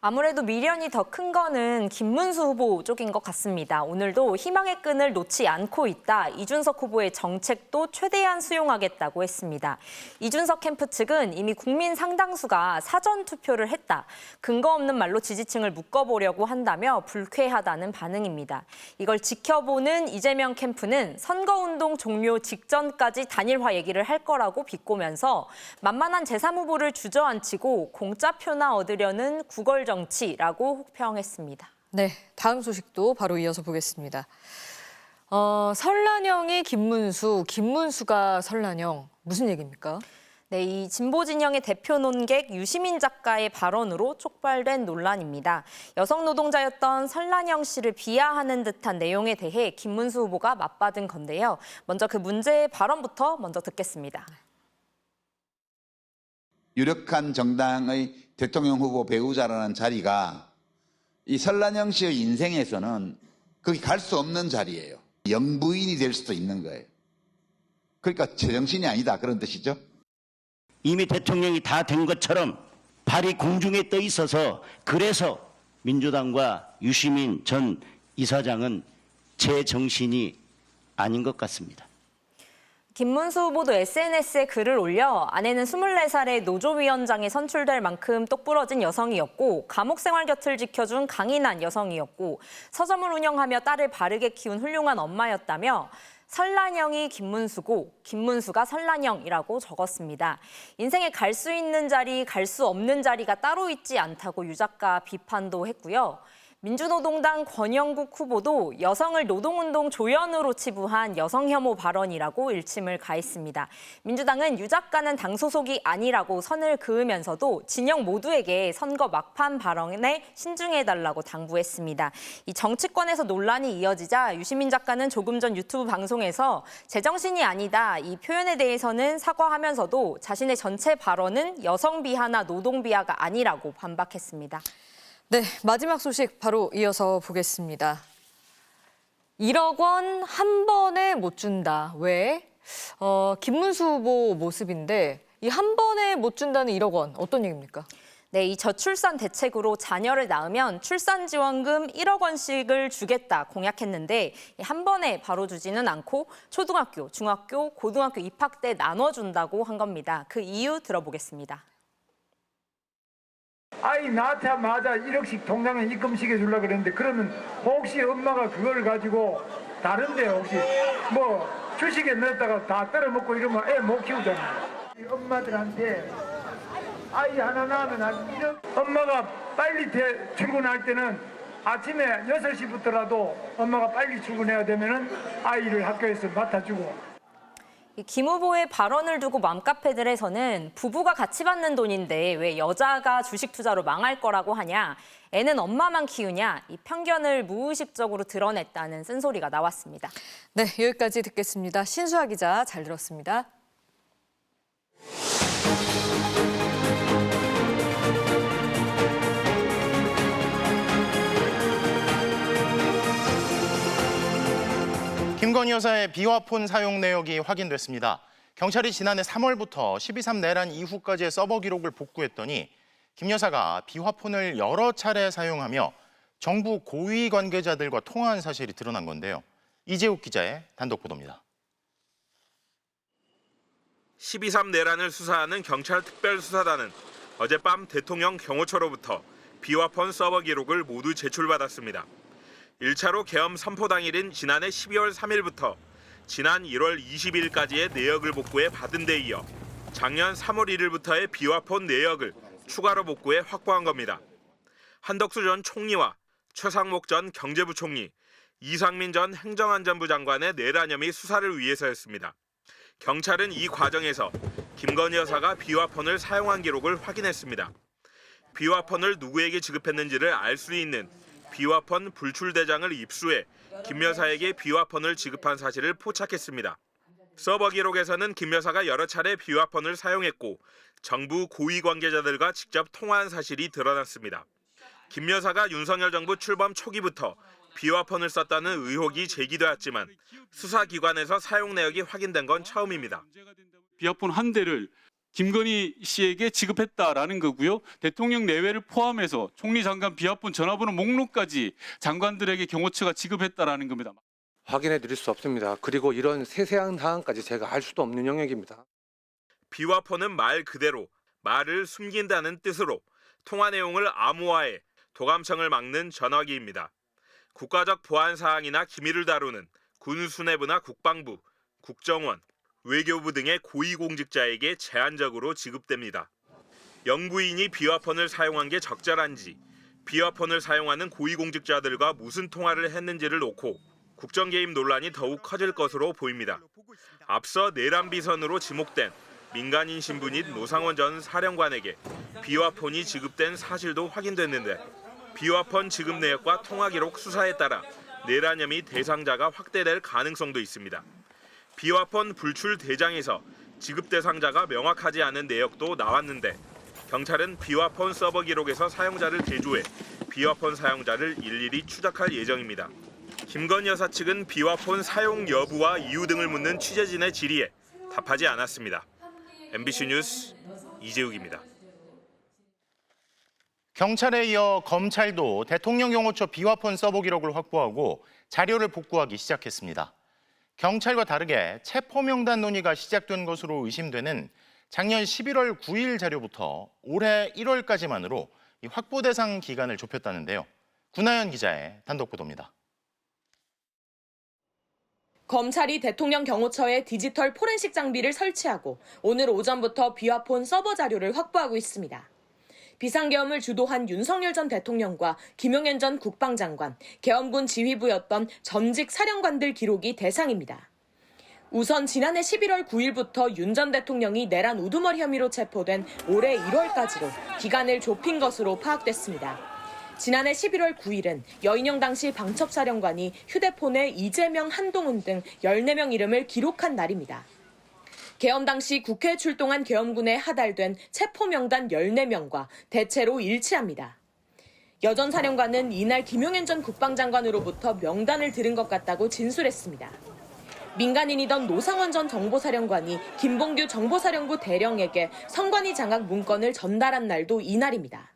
아무래도 미련이 더 큰 거는 김문수 후보 쪽인 것 같습니다. 오늘도 희망의 끈을 놓지 않고 있다. 이준석 후보의 정책도 최대한 수용하겠다고 했습니다. 이준석 캠프 측은 이미 국민 상당수가 사전 투표를 했다. 근거 없는 말로 지지층을 묶어보려고 한다며 불쾌하다는 반응입니다. 이걸 지켜보는 이재명 캠프는 선거운동 종료 직전까지 단일화 얘기를 할 거라고 비꼬면서 만만한 제3후보를 주저앉히고 공짜표나 얻으려는 구걸 정치라고 혹평했습니다. 네, 다음 소식도 바로 이어서 보겠습니다. 설란형이 김문수, 김문수가 설란형. 무슨 얘기입니까? 네, 이 진보 진영의 대표 논객 유시민 작가의 발언으로 촉발된 논란입니다. 여성 노동자였던 설란형 씨를 비하하는 듯한 내용에 대해 김문수 후보가 맞받은 건데요. 먼저 그 문제의 발언부터 먼저 듣겠습니다. 유력한 정당의 대통령 후보 배우자라는 자리가 이 설란형 씨의 인생에서는 거기 갈 수 없는 자리예요. 영부인이 될 수도 있는 거예요. 그러니까 제정신이 아니다 그런 뜻이죠. 이미 대통령이 다 된 것처럼 발이 공중에 떠 있어서 그래서 민주당과 유시민 전 이사장은 제정신이 아닌 것 같습니다. 김문수 후보도 SNS에 글을 올려 아내는 24살의 노조위원장에 선출될 만큼 똑부러진 여성이었고 감옥 생활 곁을 지켜준 강인한 여성이었고 서점을 운영하며 딸을 바르게 키운 훌륭한 엄마였다며 설란형이 김문수고 김문수가 설란형이라고 적었습니다. 인생에 갈 수 있는 자리, 갈 수 없는 자리가 따로 있지 않다고 유 작가 비판도 했고요. 민주노동당 권영국 후보도 여성을 노동운동 조연으로 치부한 여성 혐오 발언이라고 일침을 가했습니다. 민주당은 유 작가는 당 소속이 아니라고 선을 그으면서도 진영 모두에게 선거 막판 발언에 신중해달라고 당부했습니다. 이 정치권에서 논란이 이어지자 유시민 작가는 조금 전 유튜브 방송에서 제정신이 아니다. 이 표현에 대해서는 사과하면서도 자신의 전체 발언은 여성 비하나 노동 비하가 아니라고 반박했습니다. 네, 마지막 소식 바로 이어서 보겠습니다. 1억 원 한 번에 못 준다. 왜? 김문수 후보 모습인데 이 한 번에 못 준다는 1억 원 어떤 얘기입니까? 네, 이 저출산 대책으로 자녀를 낳으면 출산지원금 1억 원씩을 주겠다 공약했는데 한 번에 바로 주지는 않고 초등학교, 중학교, 고등학교 입학 때 나눠준다고 한 겁니다. 그 이유 들어보겠습니다. 아이 낳자마자 1억씩 통장에 입금시켜 주려고 그랬는데 그러면 혹시 엄마가 그걸 가지고 다른데 혹시 뭐 주식에 넣었다가 다 떨어먹고 이러면 애 못 키우잖아요. 엄마들한테 아이 하나 낳으면 엄마가 빨리 출근할 때는 아침에 6시부터라도 엄마가 빨리 출근해야 되면은 아이를 학교에서 맡아주고. 김 후보의 발언을 두고 맘카페들에서는 부부가 같이 받는 돈인데 왜 여자가 주식 투자로 망할 거라고 하냐, 애는 엄마만 키우냐, 이 편견을 무의식적으로 드러냈다는 쓴소리가 나왔습니다. 네, 여기까지 듣겠습니다. 신수아 기자 잘 들었습니다. 김건희 여사의 비화폰 사용 내역이 확인됐습니다. 경찰이 지난해 3월부터 12.3 내란 이후까지의 서버 기록을 복구했더니 김 여사가 비화폰을 여러 차례 사용하며 정부 고위 관계자들과 통화한 사실이 드러난 건데요. 이재욱 기자의 단독 보도입니다. 12.3 내란을 수사하는 경찰 특별수사단은 어젯밤 대통령 경호처로부터 비화폰 서버 기록을 모두 제출받았습니다. 1차로 계엄 선포 당일인 지난해 12월 3일부터 지난 1월 20일까지의 내역을 복구해 받은 데 이어 작년 3월 1일부터의 비화폰 내역을 추가로 복구해 확보한 겁니다. 한덕수 전 총리와 최상목 전 경제부총리, 이상민 전 행정안전부 장관의 내란 혐의 수사를 위해서였습니다. 경찰은 이 과정에서 김건희 여사가 비화폰을 사용한 기록을 확인했습니다. 비화폰을 누구에게 지급했는지를 알 수 있는 비화폰 불출 대장을 입수해 김 여사에게 비화폰을 지급한 사실을 포착했습니다. 서버 기록에서는 김 여사가 여러 차례 비화폰을 사용했고 정부 고위 관계자들과 직접 통화한 사실이 드러났습니다. 김 여사가 윤석열 정부 출범 초기부터 비화폰을 썼다는 의혹이 제기되었지만 수사기관에서 사용 내역이 확인된 건 처음입니다. 비화폰 한 대를 김건희 씨에게 지급했다라는 거고요. 대통령 내외를 포함해서 총리 장관 비화폰 전화번호 목록까지 장관들에게 경호처가 지급했다라는 겁니다. 확인해 드릴 수 없습니다. 그리고 이런 세세한 사항까지 제가 알 수도 없는 영역입니다. 비화폰은 말 그대로 말을 숨긴다는 뜻으로 통화 내용을 암호화해 도감청을 막는 전화기입니다. 국가적 보안 사항이나 기밀을 다루는 군 수뇌부나 국방부, 국정원, 외교부 등의 고위공직자에게 제한적으로 지급됩니다. 영부인이 비화폰을 사용한 게 적절한지, 비화폰을 사용하는 고위공직자들과 무슨 통화를 했는지를 놓고 국정 개입 논란이 더욱 커질 것으로 보입니다. 앞서 내란 비선으로 지목된 민간인 신분인 노상원 전 사령관에게 비화폰이 지급된 사실도 확인됐는데 비화폰 지급 내역과 통화 기록 수사에 따라 내란 혐의 대상자가 확대될 가능성도 있습니다. 비화폰 불출 대장에서 지급 대상자가 명확하지 않은 내역도 나왔는데 경찰은 비화폰 서버 기록에서 사용자를 대조해 비화폰 사용자를 일일이 추적할 예정입니다. 김건희 여사 측은 비화폰 사용 여부와 이유 등을 묻는 취재진의 질의에 답하지 않았습니다. MBC 뉴스 이재욱입니다. 경찰에 이어 검찰도 대통령 경호처 비화폰 서버 기록을 확보하고 자료를 복구하기 시작했습니다. 경찰과 다르게 체포 명단 논의가 시작된 것으로 의심되는 작년 11월 9일 자료부터 올해 1월까지만으로 이 확보 대상 기간을 좁혔다는데요. 구나연 기자의 단독 보도입니다. 검찰이 대통령 경호처에 디지털 포렌식 장비를 설치하고 오늘 오전부터 비화폰 서버 자료를 확보하고 있습니다. 비상계엄을 주도한 윤석열 전 대통령과 김용현 전 국방장관, 계엄군 지휘부였던 전직 사령관들 기록이 대상입니다. 우선 지난해 11월 9일부터 윤 전 대통령이 내란 우두머리 혐의로 체포된 올해 1월까지로 기간을 좁힌 것으로 파악됐습니다. 지난해 11월 9일은 여인영 당시 방첩사령관이 휴대폰에 이재명, 한동훈 등 14명 이름을 기록한 날입니다. 계엄 당시 국회에 출동한 계엄군에 하달된 체포 명단 14명과 대체로 일치합니다. 여 전 사령관은 이날 김용현 전 국방장관으로부터 명단을 들은 것 같다고 진술했습니다. 민간인이던 노상원 전 정보사령관이 김봉규 정보사령부 대령에게 선관위 장악 문건을 전달한 날도 이날입니다.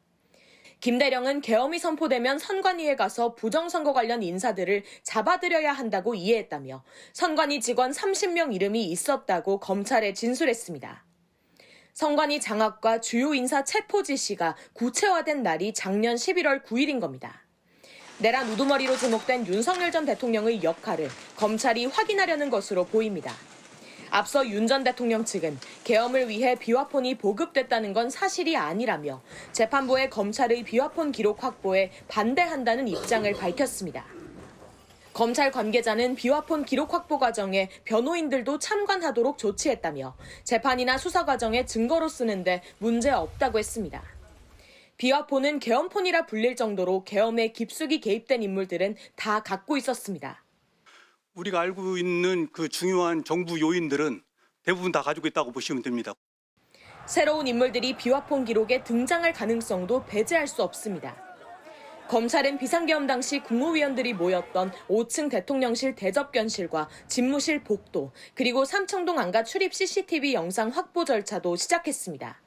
김 대령은 계엄이 선포되면 선관위에 가서 부정선거 관련 인사들을 잡아들여야 한다고 이해했다며 선관위 직원 30명 이름이 있었다고 검찰에 진술했습니다. 선관위 장악과 주요 인사 체포 지시가 구체화된 날이 작년 11월 9일인 겁니다. 내란 우두머리로 지목된 윤석열 전 대통령의 역할을 검찰이 확인하려는 것으로 보입니다. 앞서 윤 전 대통령 측은 계엄을 위해 비화폰이 보급됐다는 건 사실이 아니라며 재판부에 검찰의 비화폰 기록 확보에 반대한다는 입장을 밝혔습니다. 검찰 관계자는 비화폰 기록 확보 과정에 변호인들도 참관하도록 조치했다며 재판이나 수사 과정에 증거로 쓰는데 문제 없다고 했습니다. 비화폰은 계엄폰이라 불릴 정도로 계엄에 깊숙이 개입된 인물들은 다 갖고 있었습니다. 우리가 알고 있는 그 중요한 정부 요인들은 대부분 다 가지고 있다고 보시면 됩니다. 새로운 인물들이 비화폰 기록에 등장할 가능성도 배제할 수 없습니다. 검찰은 비상계엄 당시 국무위원들이 모였던 5층 대통령실 대접견실과 집무실 복도, 그리고 삼청동 안가 출입 CCTV 영상 확보 절차도 시작했습니다.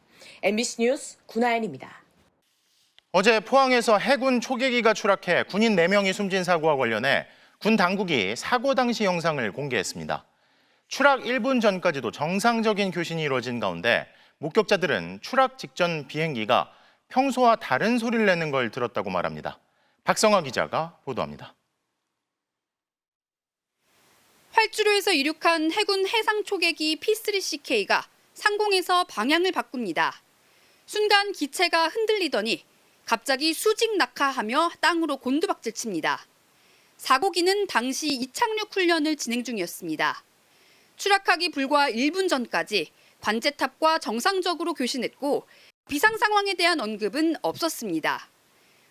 MBC 뉴스 구나연입니다. 어제 포항에서 해군 초계기가 추락해 군인 4명이 숨진 사고와 관련해 군 당국이 사고 당시 영상을 공개했습니다. 추락 1분 전까지도 정상적인 교신이 이루어진 가운데 목격자들은 추락 직전 비행기가 평소와 다른 소리를 내는 걸 들었다고 말합니다. 박성아 기자가 보도합니다. 활주로에서 이륙한 해군 해상 초계기 P3CK가 상공에서 방향을 바꿉니다. 순간 기체가 흔들리더니 갑자기 수직 낙하하며 땅으로 곤두박질 칩니다. 사고기는 당시 이착륙 훈련을 진행 중이었습니다. 추락하기 불과 1분 전까지 관제탑과 정상적으로 교신했고 비상 상황에 대한 언급은 없었습니다.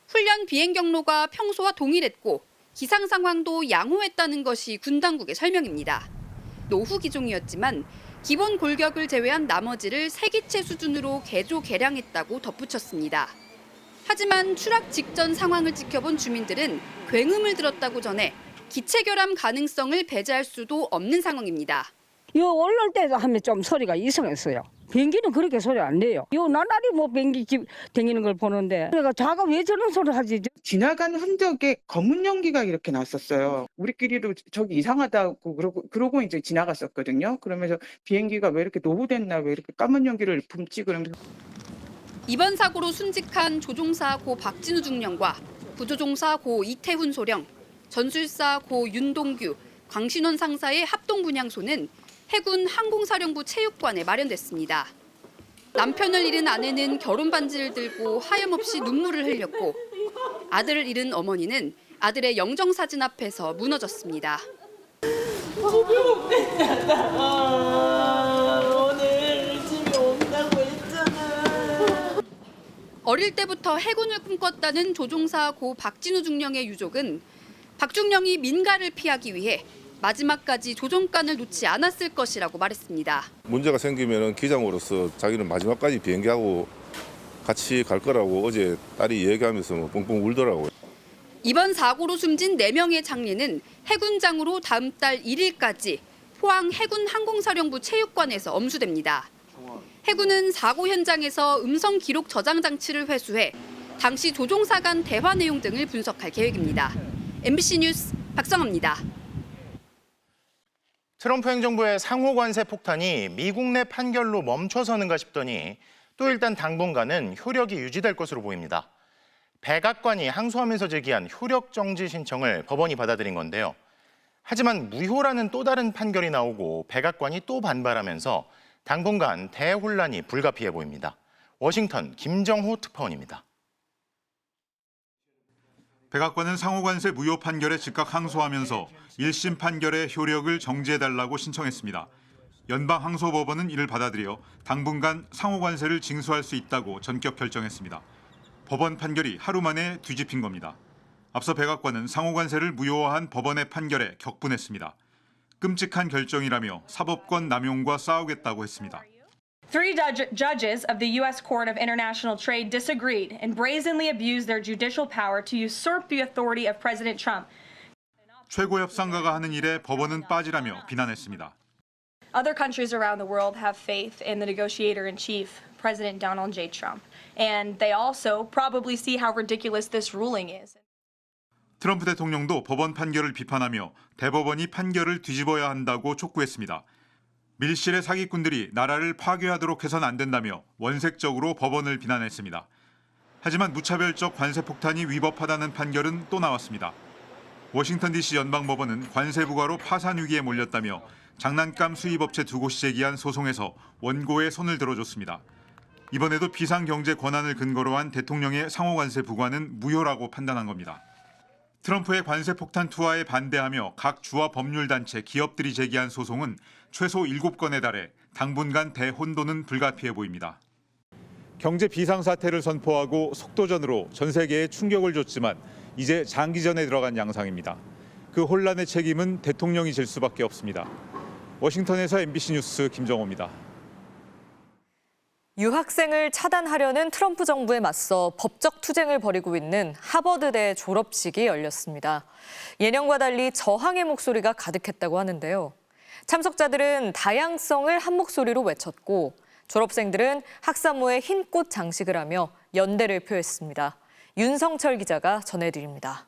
훈련 비행 경로가 평소와 동일했고 기상 상황도 양호했다는 것이 군 당국의 설명입니다. 노후 기종이었지만 기본 골격을 제외한 나머지를 세기체 수준으로 개조 개량했다고 덧붙였습니다. 하지만 추락 직전 상황을 지켜본 주민들은 굉음을 들었다고 전해 기체 결함 가능성을 배제할 수도 없는 상황입니다. 요 올라올 때도 하면 좀 소리가 이상했어요. 비행기는 그렇게 소리 안 내요. 요 나날이 뭐 비행기 다니는 걸 보는데 내가 자가 왜 저런 소리를 하지? 지나가는 흔적에 검은 연기가 이렇게 났었어요. 우리끼리도 저기 이상하다고 그러고 이제 지나갔었거든요. 그러면서 비행기가 왜 이렇게 노후됐나, 왜 이렇게 까만 연기를 뿜지 그러면서. 이번 사고로 순직한 조종사 고 박진우 중령과 부조종사 고 이태훈 소령, 전술사 고 윤동규, 광신원 상사의 합동 분향소는 해군 항공사령부 체육관에 마련됐습니다. 남편을 잃은 아내는 결혼 반지를 들고 하염없이 눈물을 흘렸고 아들을 잃은 어머니는 아들의 영정사진 앞에서 무너졌습니다. 오늘 집에 온다고 했잖아. 어릴 때부터 해군을 꿈꿨다는 조종사 고 박진우 중령의 유족은 박중령이 민가를 피하기 위해 마지막까지 조종관을 놓지 않았을 것이라고 말했습니다. 문제가 생기면 기장으로서 자기는 마지막까지 비행기하고 같이 갈 거라고 어제 딸이 얘기하면서 뻥뻥 울더라고요. 이번 사고로 숨진 4명의 장례는 해군장으로 다음 달 1일까지 포항 해군 항공사령부 체육관에서 엄수됩니다. 해군은 사고 현장에서 음성 기록 저장 장치를 회수해 당시 조종사 간 대화 내용 등을 분석할 계획입니다. MBC 뉴스 박성아입니다. 트럼프 행정부의 상호 관세 폭탄이 미국 내 판결로 멈춰서는가 싶더니 또 일단 당분간은 효력이 유지될 것으로 보입니다. 백악관이 항소하면서 제기한 효력 정지 신청을 법원이 받아들인 건데요. 하지만 무효라는 또 다른 판결이 나오고 백악관이 또 반발하면서 당분간 대혼란이 불가피해 보입니다. 워싱턴 김정호 특파원입니다. 백악관은 상호관세 무효 판결에 즉각 항소하면서 1심 판결의 효력을 정지해달라고 신청했습니다. 연방항소법원은 이를 받아들여 당분간 상호관세를 징수할 수 있다고 전격 결정했습니다. 법원 판결이 하루 만에 뒤집힌 겁니다. 앞서 백악관은 상호관세를 무효화한 법원의 판결에 격분했습니다. 끔찍한 결정이라며 사법권 남용과 싸우겠다고 했습니다. Three judges of the U.S. Court of International Trade disagreed and brazenly abused their judicial power to usurp the authority of President Trump. 최고 협상가가 하는 일에 법원은 빠지라며 비난했습니다. Other countries around the world have faith in the negotiator-in-chief, President Donald J. Trump, and they also probably see how ridiculous this ruling is. 트럼프 대통령도 법원 판결을 비판하며 대법원이 판결을 뒤집어야 한다고 촉구했습니다. 밀실의 사기꾼들이 나라를 파괴하도록 해선 안 된다며 원색적으로 법원을 비난했습니다. 하지만 무차별적 관세 폭탄이 위법하다는 판결은 또 나왔습니다. 워싱턴 DC 연방법원은 관세 부과로 파산 위기에 몰렸다며 장난감 수입업체 두 곳이 제기한 소송에서 원고에 손을 들어줬습니다. 이번에도 비상경제 권한을 근거로 한 대통령의 상호관세 부과는 무효라고 판단한 겁니다. 트럼프의 관세 폭탄 투하에 반대하며 각 주와 법률단체, 기업들이 제기한 소송은 최소 7건에 달해 당분간 대혼돈은 불가피해 보입니다. 경제 비상사태를 선포하고 속도전으로 전 세계에 충격을 줬지만 이제 장기전에 들어간 양상입니다. 그 혼란의 책임은 대통령이 질 수밖에 없습니다. 워싱턴에서 MBC 뉴스 김정호입니다. 유학생을 차단하려는 트럼프 정부에 맞서 법적 투쟁을 벌이고 있는 하버드대 졸업식이 열렸습니다. 예년과 달리 저항의 목소리가 가득했다고 하는데요. 참석자들은 다양성을 한 목소리로 외쳤고 졸업생들은 학사모에 흰 꽃 장식을 하며 연대를 표했습니다. 윤성철 기자가 전해드립니다.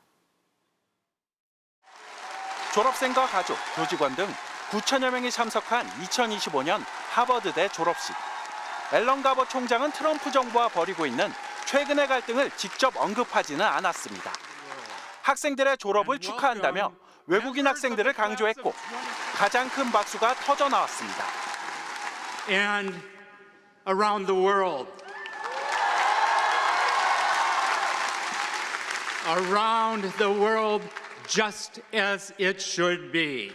졸업생과 가족, 교직원 등 9천여 명이 참석한 2025년 하버드대 졸업식. 앨런 가버 총장은 트럼프 정부와 벌이고 있는 최근의 갈등을 직접 언급하지는 않았습니다. 학생들의 졸업을 축하한다며 외국인 학생들을 강조했고 가장 큰 박수가 터져 나왔습니다. And around the world. Around the world just as it should be.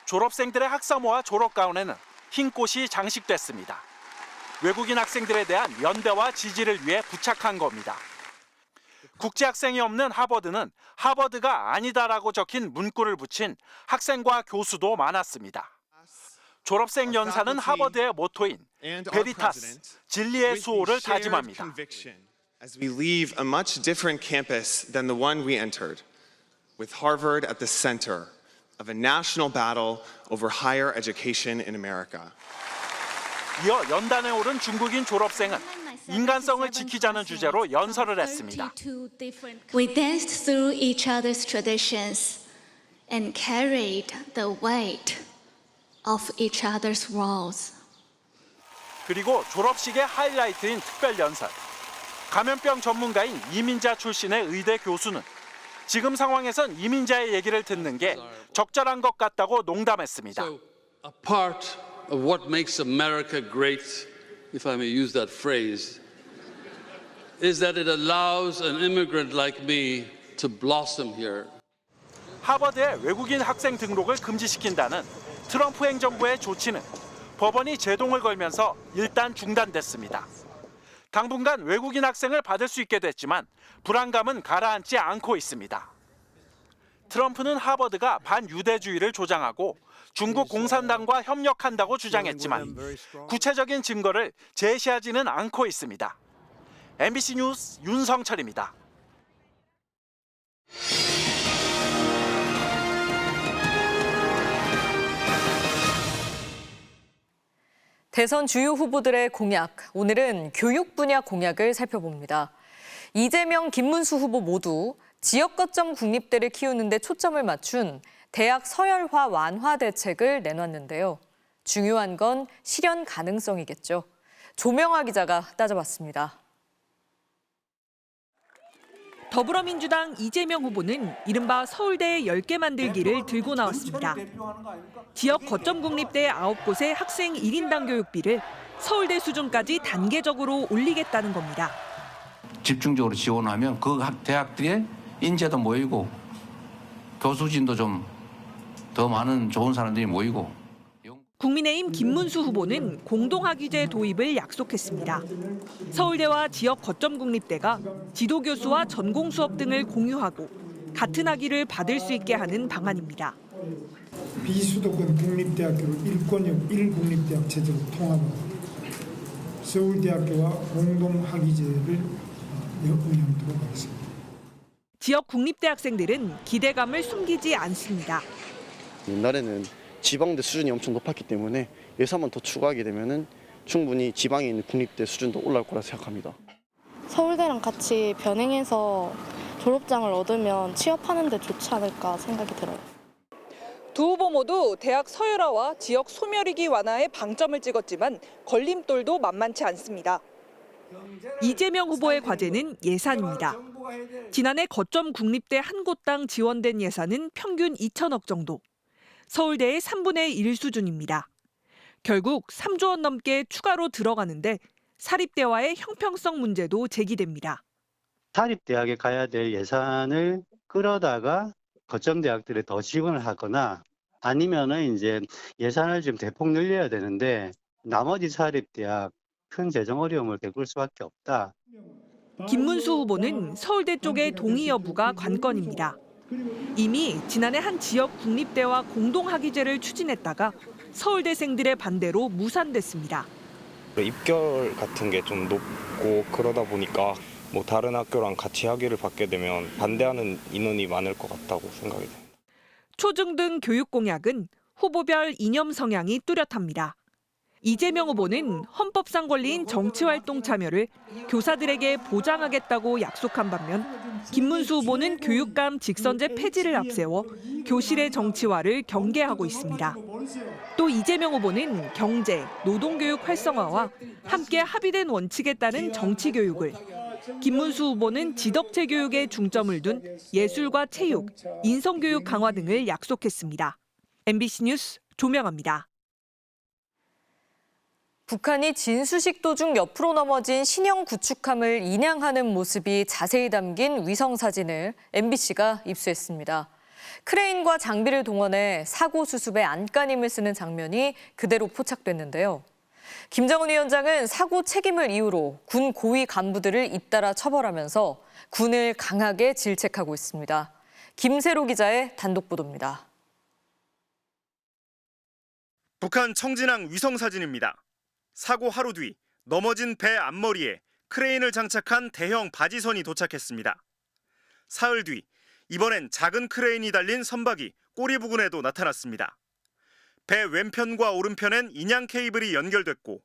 졸업생들의 학사모와 졸업가운에는 흰 꽃이 장식됐습니다. 외국인 학생들에 대한 연대와 지지를 위해 부착한 겁니다. 국제학생이 없는 하버드는 하버드가 아니다라고 적힌 문구를 붙인 학생과 교수도 많았습니다. 졸업생 연사는 하버드의 모토인 베리타스, 진리의 수호를 다짐합니다. As we leave a much different campus than the one we entered, with Harvard at the center of a national battle over higher education in America. 이어 연단에 오른 중국인 졸업생은 인간성을 지키자는 주제로 연설을 했습니다. We danced through each other's traditions and carried the weight of each other's walls. 그리고 졸업식의 하이라이트인 특별 연설. 감염병 전문가인 이민자 출신의 의대 교수는 지금 상황에선 이민자의 얘기를 듣는 게 적절한 것 같다고 농담했습니다. So, a part of what makes America great, if I may use that phrase, is that it allows an immigrant like me to blossom here. 하버드의 외국인 학생 등록을 금지시킨다는 트럼프 행정부의 조치는 법원이 제동을 걸면서 일단 중단됐습니다. 당분간 외국인 학생을 받을 수 있게 됐지만 불안감은 가라앉지 않고 있습니다. 트럼프는 하버드가 반유대주의를 조장하고 중국 공산당과 협력한다고 주장했지만 구체적인 증거를 제시하지는 않고 있습니다. MBC 뉴스 윤성철입니다. 대선 주요 후보들의 공약, 오늘은 교육 분야 공약을 살펴봅니다. 이재명, 김문수 후보 모두 지역 거점 국립대를 키우는 데 초점을 맞춘 대학 서열화 완화 대책을 내놨는데요. 중요한 건 실현 가능성이겠죠. 조명아 기자가 따져봤습니다. 더불어민주당 이재명 후보는 이른바 서울대 10개 만들기를 들고 나왔습니다. 지역 거점 국립대 9곳의 학생 1인당 교육비를 서울대 수준까지 단계적으로 올리겠다는 겁니다. 집중적으로 지원하면 그 대학들의 인재도 모이고 교수진도 좀 더 많은 좋은 사람들이 모이고. 국민의힘 김문수 후보는 공동학위제 도입을 약속했습니다. 서울대와 지역 거점 국립대가 지도교수와 전공 수업 등을 공유하고 같은 학위를 받을 수 있게 하는 방안입니다. 비수도권 국립대학교를 1공립대학 체제로 통합하고 서울대학교와 공동학위제를 운영하도록 하겠습니다. 지역 국립대 학생들은 기대감을 숨기지 않습니다. 옛날에는 지방대 수준이 엄청 높았기 때문에 예산만 더 추가하게 되면은 충분히 지방에 있는 국립대 수준도 올라올 거라 생각합니다. 서울대랑 같이 병행해서 졸업장을 얻으면 취업하는 데 좋지 않을까 생각이 들어요. 두 후보 모두 대학 서열화와 지역 소멸위기 완화에 방점을 찍었지만 걸림돌도 만만치 않습니다. 이재명 후보의 과제는 예산입니다. 지난해 거점 국립대 한 곳당 지원된 예산은 평균 2천억 정도. 서울대의 3분의 1 수준입니다. 결국 3조 원 넘게 추가로 들어가는데 사립대와의 형평성 문제도 제기됩니다. 사립대학에 가야 될 예산을 끌어다가 거점 대학들에 더 지원을 하거나 아니면은 이제 예산을 좀 대폭 늘려야 되는데 나머지 사립대학 큰 재정 어려움을 겪을 수밖에 없다. 김문수 후보는 서울대 쪽의 동의 여부가 관건입니다. 이미 지난해 한 지역 국립대와 공동학위제를 추진했다가 서울대생들의 반대로 무산됐습니다. 입결 같은 게 좀 높고 그러다 보니까 뭐 다른 학교랑 같이 학위를 받게 되면 반대하는 인원이 많을 것 같다고 생각이 됩니다. 초중등 교육 공약은 후보별 이념 성향이 뚜렷합니다. 이재명 후보는 헌법상 권리인 정치활동 참여를 교사들에게 보장하겠다고 약속한 반면 김문수 후보는 교육감 직선제 폐지를 앞세워 교실의 정치화를 경계하고 있습니다. 또 이재명 후보는 경제, 노동교육 활성화와 함께 합의된 원칙에 따른 정치교육을, 김문수 후보는 지덕체 교육에 중점을 둔 예술과 체육, 인성교육 강화 등을 약속했습니다. MBC 뉴스 조명아입니다. 북한이 진수식 도중 옆으로 넘어진 신형 구축함을 인양하는 모습이 자세히 담긴 위성사진을 MBC가 입수했습니다. 크레인과 장비를 동원해 사고 수습에 안간힘을 쓰는 장면이 그대로 포착됐는데요. 김정은 위원장은 사고 책임을 이유로 군 고위 간부들을 잇따라 처벌하면서 군을 강하게 질책하고 있습니다. 김세로 기자의 단독 보도입니다. 북한 청진항 위성사진입니다. 사고 하루 뒤 넘어진 배 앞머리에 크레인을 장착한 대형 바지선이 도착했습니다. 사흘 뒤 이번엔 작은 크레인이 달린 선박이 꼬리 부근에도 나타났습니다. 배 왼편과 오른편엔 인양 케이블이 연결됐고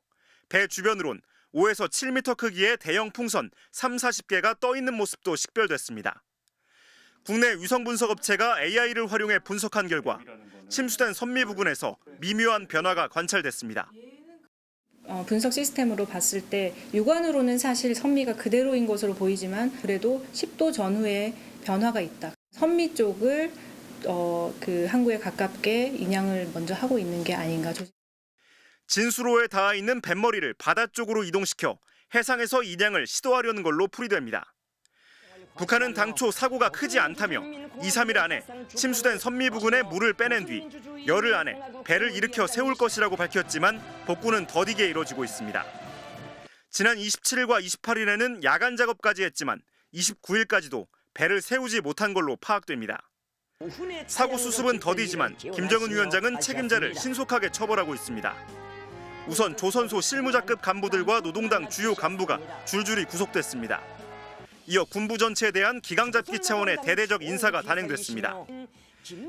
배 주변으론 5에서 7m 크기의 대형 풍선 30-40개가 떠 있는 모습도 식별됐습니다. 국내 위성 분석 업체가 AI를 활용해 분석한 결과 침수된 선미 부근에서 미묘한 변화가 관찰됐습니다. 분석 시스템으로 봤을 때 육안으로는 사실 선미가 그대로인 것으로 보이지만 그래도 10도 전후에 변화가 있다. 선미 쪽을 그 항구에 가깝게 인양을 먼저 하고 있는 게 아닌가. 진수로에 닿아 있는 뱃머리를 바다 쪽으로 이동시켜 해상에서 인양을 시도하려는 걸로 풀이됩니다. 북한은 당초 사고가 크지 않다며 2-3일 안에 침수된 선미 부근에 물을 빼낸 뒤 열흘 안에 배를 일으켜 세울 것이라고 밝혔지만 복구는 더디게 이뤄지고 있습니다. 지난 27일과 28일에는 야간 작업까지 했지만 29일까지도 배를 세우지 못한 걸로 파악됩니다. 사고 수습은 더디지만 김정은 위원장은 책임자를 신속하게 처벌하고 있습니다. 우선 조선소 실무자급 간부들과 노동당 주요 간부가 줄줄이 구속됐습니다. 이어 군부 전체에 대한 기강잡기 차원의 대대적 인사가 단행됐습니다.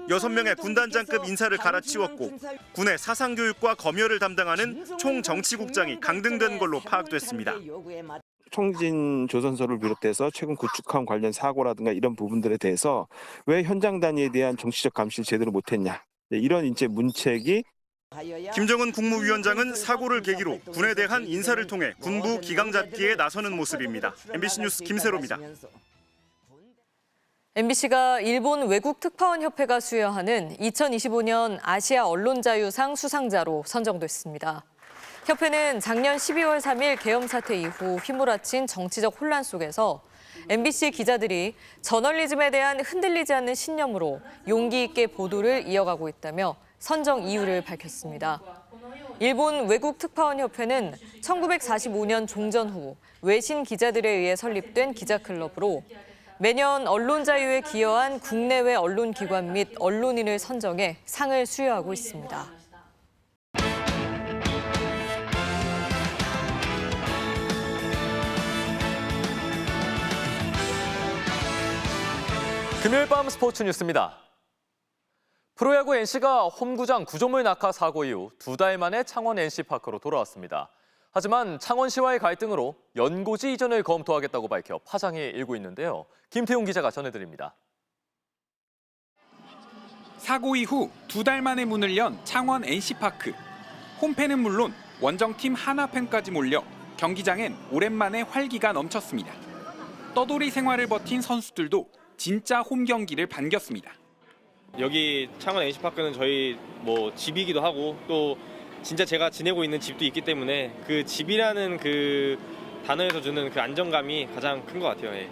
6명의 군단장급 인사를 갈아치웠고 군의 사상교육과 검열을 담당하는 총정치국장이 강등된 걸로 파악됐습니다. 청진 조선소를 비롯해서 최근 구축함 관련 사고라든가 이런 부분들에 대해서 왜 현장 단위에 대한 정치적 감시를 제대로 못했냐, 이런 이제 문책이 김정은 국무위원장은 사고를 계기로 군에 대한 인사를 통해 군부 기강잡기에 나서는 모습입니다. MBC 뉴스 김세로입니다. MBC가 일본 외국특파원협회가 수여하는 2025년 아시아 언론자유상 수상자로 선정됐습니다. 협회는 작년 12월 3일 계엄 사태 이후 휘몰아친 정치적 혼란 속에서 MBC 기자들이 저널리즘에 대한 흔들리지 않는 신념으로 용기 있게 보도를 이어가고 있다며 선정 이유를 밝혔습니다. 일본 외국특파원협회는 1945년 종전 후 외신 기자들에 의해 설립된 기자클럽으로 매년 언론 자유에 기여한 국내외 언론기관 및 언론인을 선정해 상을 수여하고 있습니다. 금요일 밤 스포츠 뉴스입니다. 프로야구 NC가 홈구장 구조물 낙하 사고 이후 2달 만에 창원 NC파크로 돌아왔습니다. 하지만 창원시와의 갈등으로 연고지 이전을 검토하겠다고 밝혀 파장이 일고 있는데요. 김태웅 기자가 전해드립니다. 사고 이후 2달 만에 문을 연 창원 NC파크. 홈팬은 물론 원정팀 하나팬까지 몰려 경기장엔 오랜만에 활기가 넘쳤습니다. 떠돌이 생활을 버틴 선수들도 진짜 홈 경기를 반겼습니다. 여기 창원 NC파크는 저희 집이기도 하고 또 진짜 제가 지내고 있는 집도 있기 때문에 그 집이라는 그 단어에서 주는 그 안정감이 가장 큰 것 같아요. 예.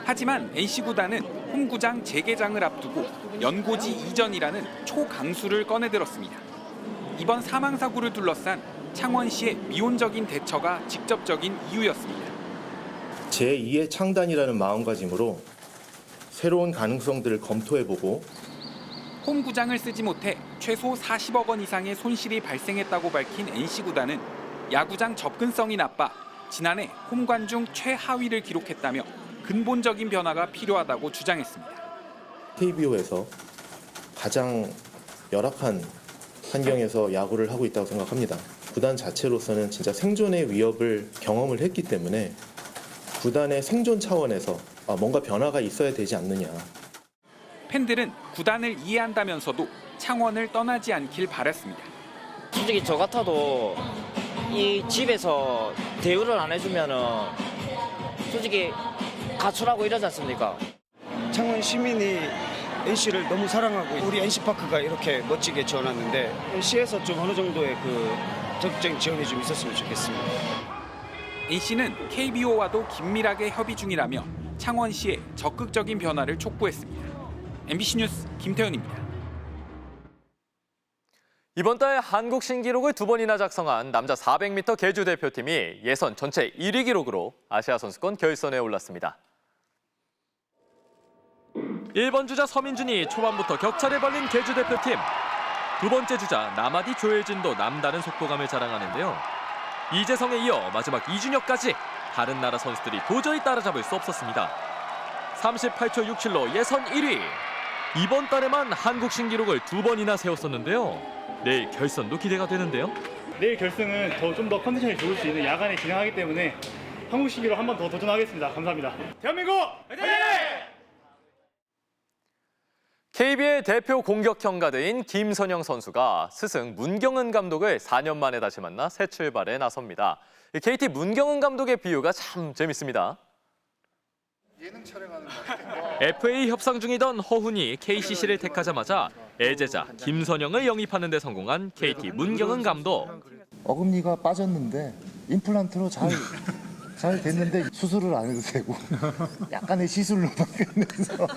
하지만 NC구단은 홈구장 재개장을 앞두고 연고지 이전이라는 초강수를 꺼내들었습니다. 이번 사망사고를 둘러싼 창원시의 미온적인 대처가 직접적인 이유였습니다. 제2의 창단이라는 마음가짐으로 새로운 가능성들을 검토해보고 홈구장을 쓰지 못해 최소 40억 원 이상의 손실이 발생했다고 밝힌 NC구단은 야구장 접근성이 나빠 지난해 홈관중 최하위를 기록했다며 근본적인 변화가 필요하다고 주장했습니다. KBO에서 가장 열악한 환경에서 야구를 하고 있다고 생각합니다. 구단 자체로서는 진짜 생존의 위협을 경험을 했기 때문에 구단의 생존 차원에서 뭔가 변화가 있어야 되지 않느냐. 팬들은 구단을 이해한다면서도 창원을 떠나지 않길 바랐습니다. 솔직히 저 같아도 이 집에서 대우를 안 해주면은 솔직히 가출하고 이러지 않습니까? 창원 시민이 NC를 너무 사랑하고 우리 NC파크가 이렇게 멋지게 지어놨는데 시에서 좀 어느 정도의 그 적극적인 지원이 좀 있었으면 좋겠습니다. NC는 KBO와도 긴밀하게 협의 중이라며 창원시의 적극적인 변화를 촉구했습니다. MBC 뉴스 김태훈입니다. 이번 달 한국 신기록을 2번이나 작성한 남자 400m 계주 대표팀이 예선 전체 1위 기록으로 아시아 선수권 결선에 올랐습니다. 1번 주자 서민준이 초반부터 격차를 벌린 계주 대표팀. 두 번째 주자 남아디 조혜진도 남다른 속도감을 자랑하는데요. 이재성에 이어 마지막 이준혁까지 다른 나라 선수들이 도저히 따라잡을 수 없었습니다. 38초 67로 예선 1위. 이번 달에만 한국 신기록을 2번이나 세웠었는데요. 내일 결선도 기대가 되는데요. 내일 결승은 좀 더 컨디션이 좋을 수 있는 야간에 진행하기 때문에 한국 신기록 한 번 더 도전하겠습니다. 감사합니다. 대한민국 화이팅! KBL 대표 공격형 가드인 김선영 선수가 스승 문경은 감독을 4년 만에 다시 만나 새 출발에 나섭니다. KT 문경은 감독의 비유가 참 재밌습니다. FA 협상 중이던 허훈이 KCC를 택하자마자 애제자 김선영을 영입하는 데 성공한 KT 문경은 감독. 어금니가 빠졌는데 임플란트로 잘 됐는데 수술을 안 해도 되고 약간의 시술로 바뀌면서.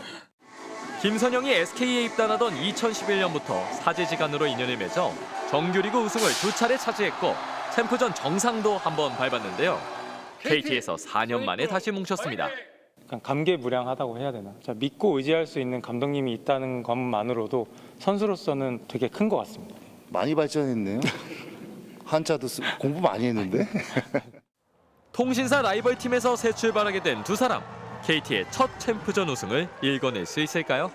김선영이 SK에 입단하던 2011년부터 사제지간으로 인연을 맺어 정규리그 우승을 2차례 차지했고 챔프전 정상도 한번 밟았는데요. KT에서 4년 만에 다시 뭉쳤습니다. 감개무량하다고 해야 되나. 믿고 의지할 수 있는 감독님이 있다는 것만으로도 선수로서는 되게 큰 것 같습니다. 많이 발전했네요. 한자도 공부 많이 했는데. 통신사 라이벌 팀에서 새 출발하게 된 두 사람. KT의 첫 챔프전 우승을 일궈낼 수 있을까요?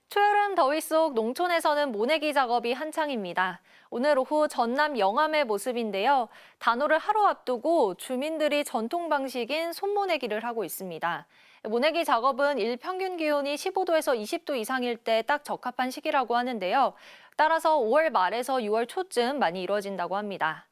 초여름 더위 속 농촌에서는 모내기 작업이 한창입니다. 오늘 오후 전남 영암의 모습인데요. 단오를 하루 앞두고 주민들이 전통 방식인 손모내기를 하고 있습니다. 모내기 작업은 일평균 기온이 15도에서 20도 이상일 때 딱 적합한 시기라고 하는데요. 따라서 5월 말에서 6월 초쯤 많이 이루어진다고 합니다.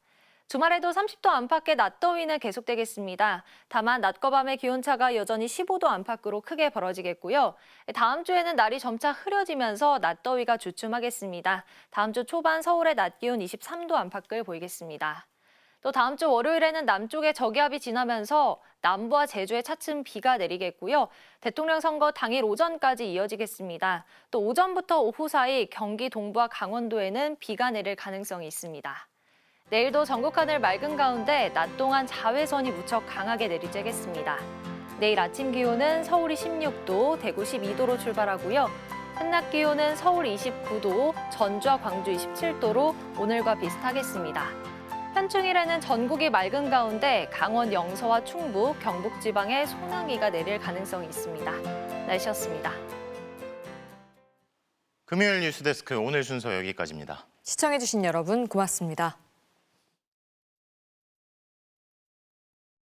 주말에도 30도 안팎의 낮더위는 계속되겠습니다. 다만 낮과 밤의 기온차가 여전히 15도 안팎으로 크게 벌어지겠고요. 다음 주에는 날이 점차 흐려지면서 낮더위가 주춤하겠습니다. 다음 주 초반 서울의 낮 기온 23도 안팎을 보이겠습니다. 또 다음 주 월요일에는 남쪽의 저기압이 지나면서 남부와 제주에 차츰 비가 내리겠고요. 대통령 선거 당일 오전까지 이어지겠습니다. 또 오전부터 오후 사이 경기 동부와 강원도에는 비가 내릴 가능성이 있습니다. 내일도 전국 하늘 맑은 가운데 낮 동안 자외선이 무척 강하게 내리쬐겠습니다. 내일 아침 기온은 서울이 16도, 대구 12도로 출발하고요. 한낮 기온은 서울 29도, 전주와 광주 27도로 오늘과 비슷하겠습니다. 현충일에는 전국이 맑은 가운데 강원 영서와 충북, 경북 지방에 소나기가 내릴 가능성이 있습니다. 날씨였습니다. 금요일 뉴스데스크 오늘 순서 여기까지입니다. 시청해주신 여러분 고맙습니다.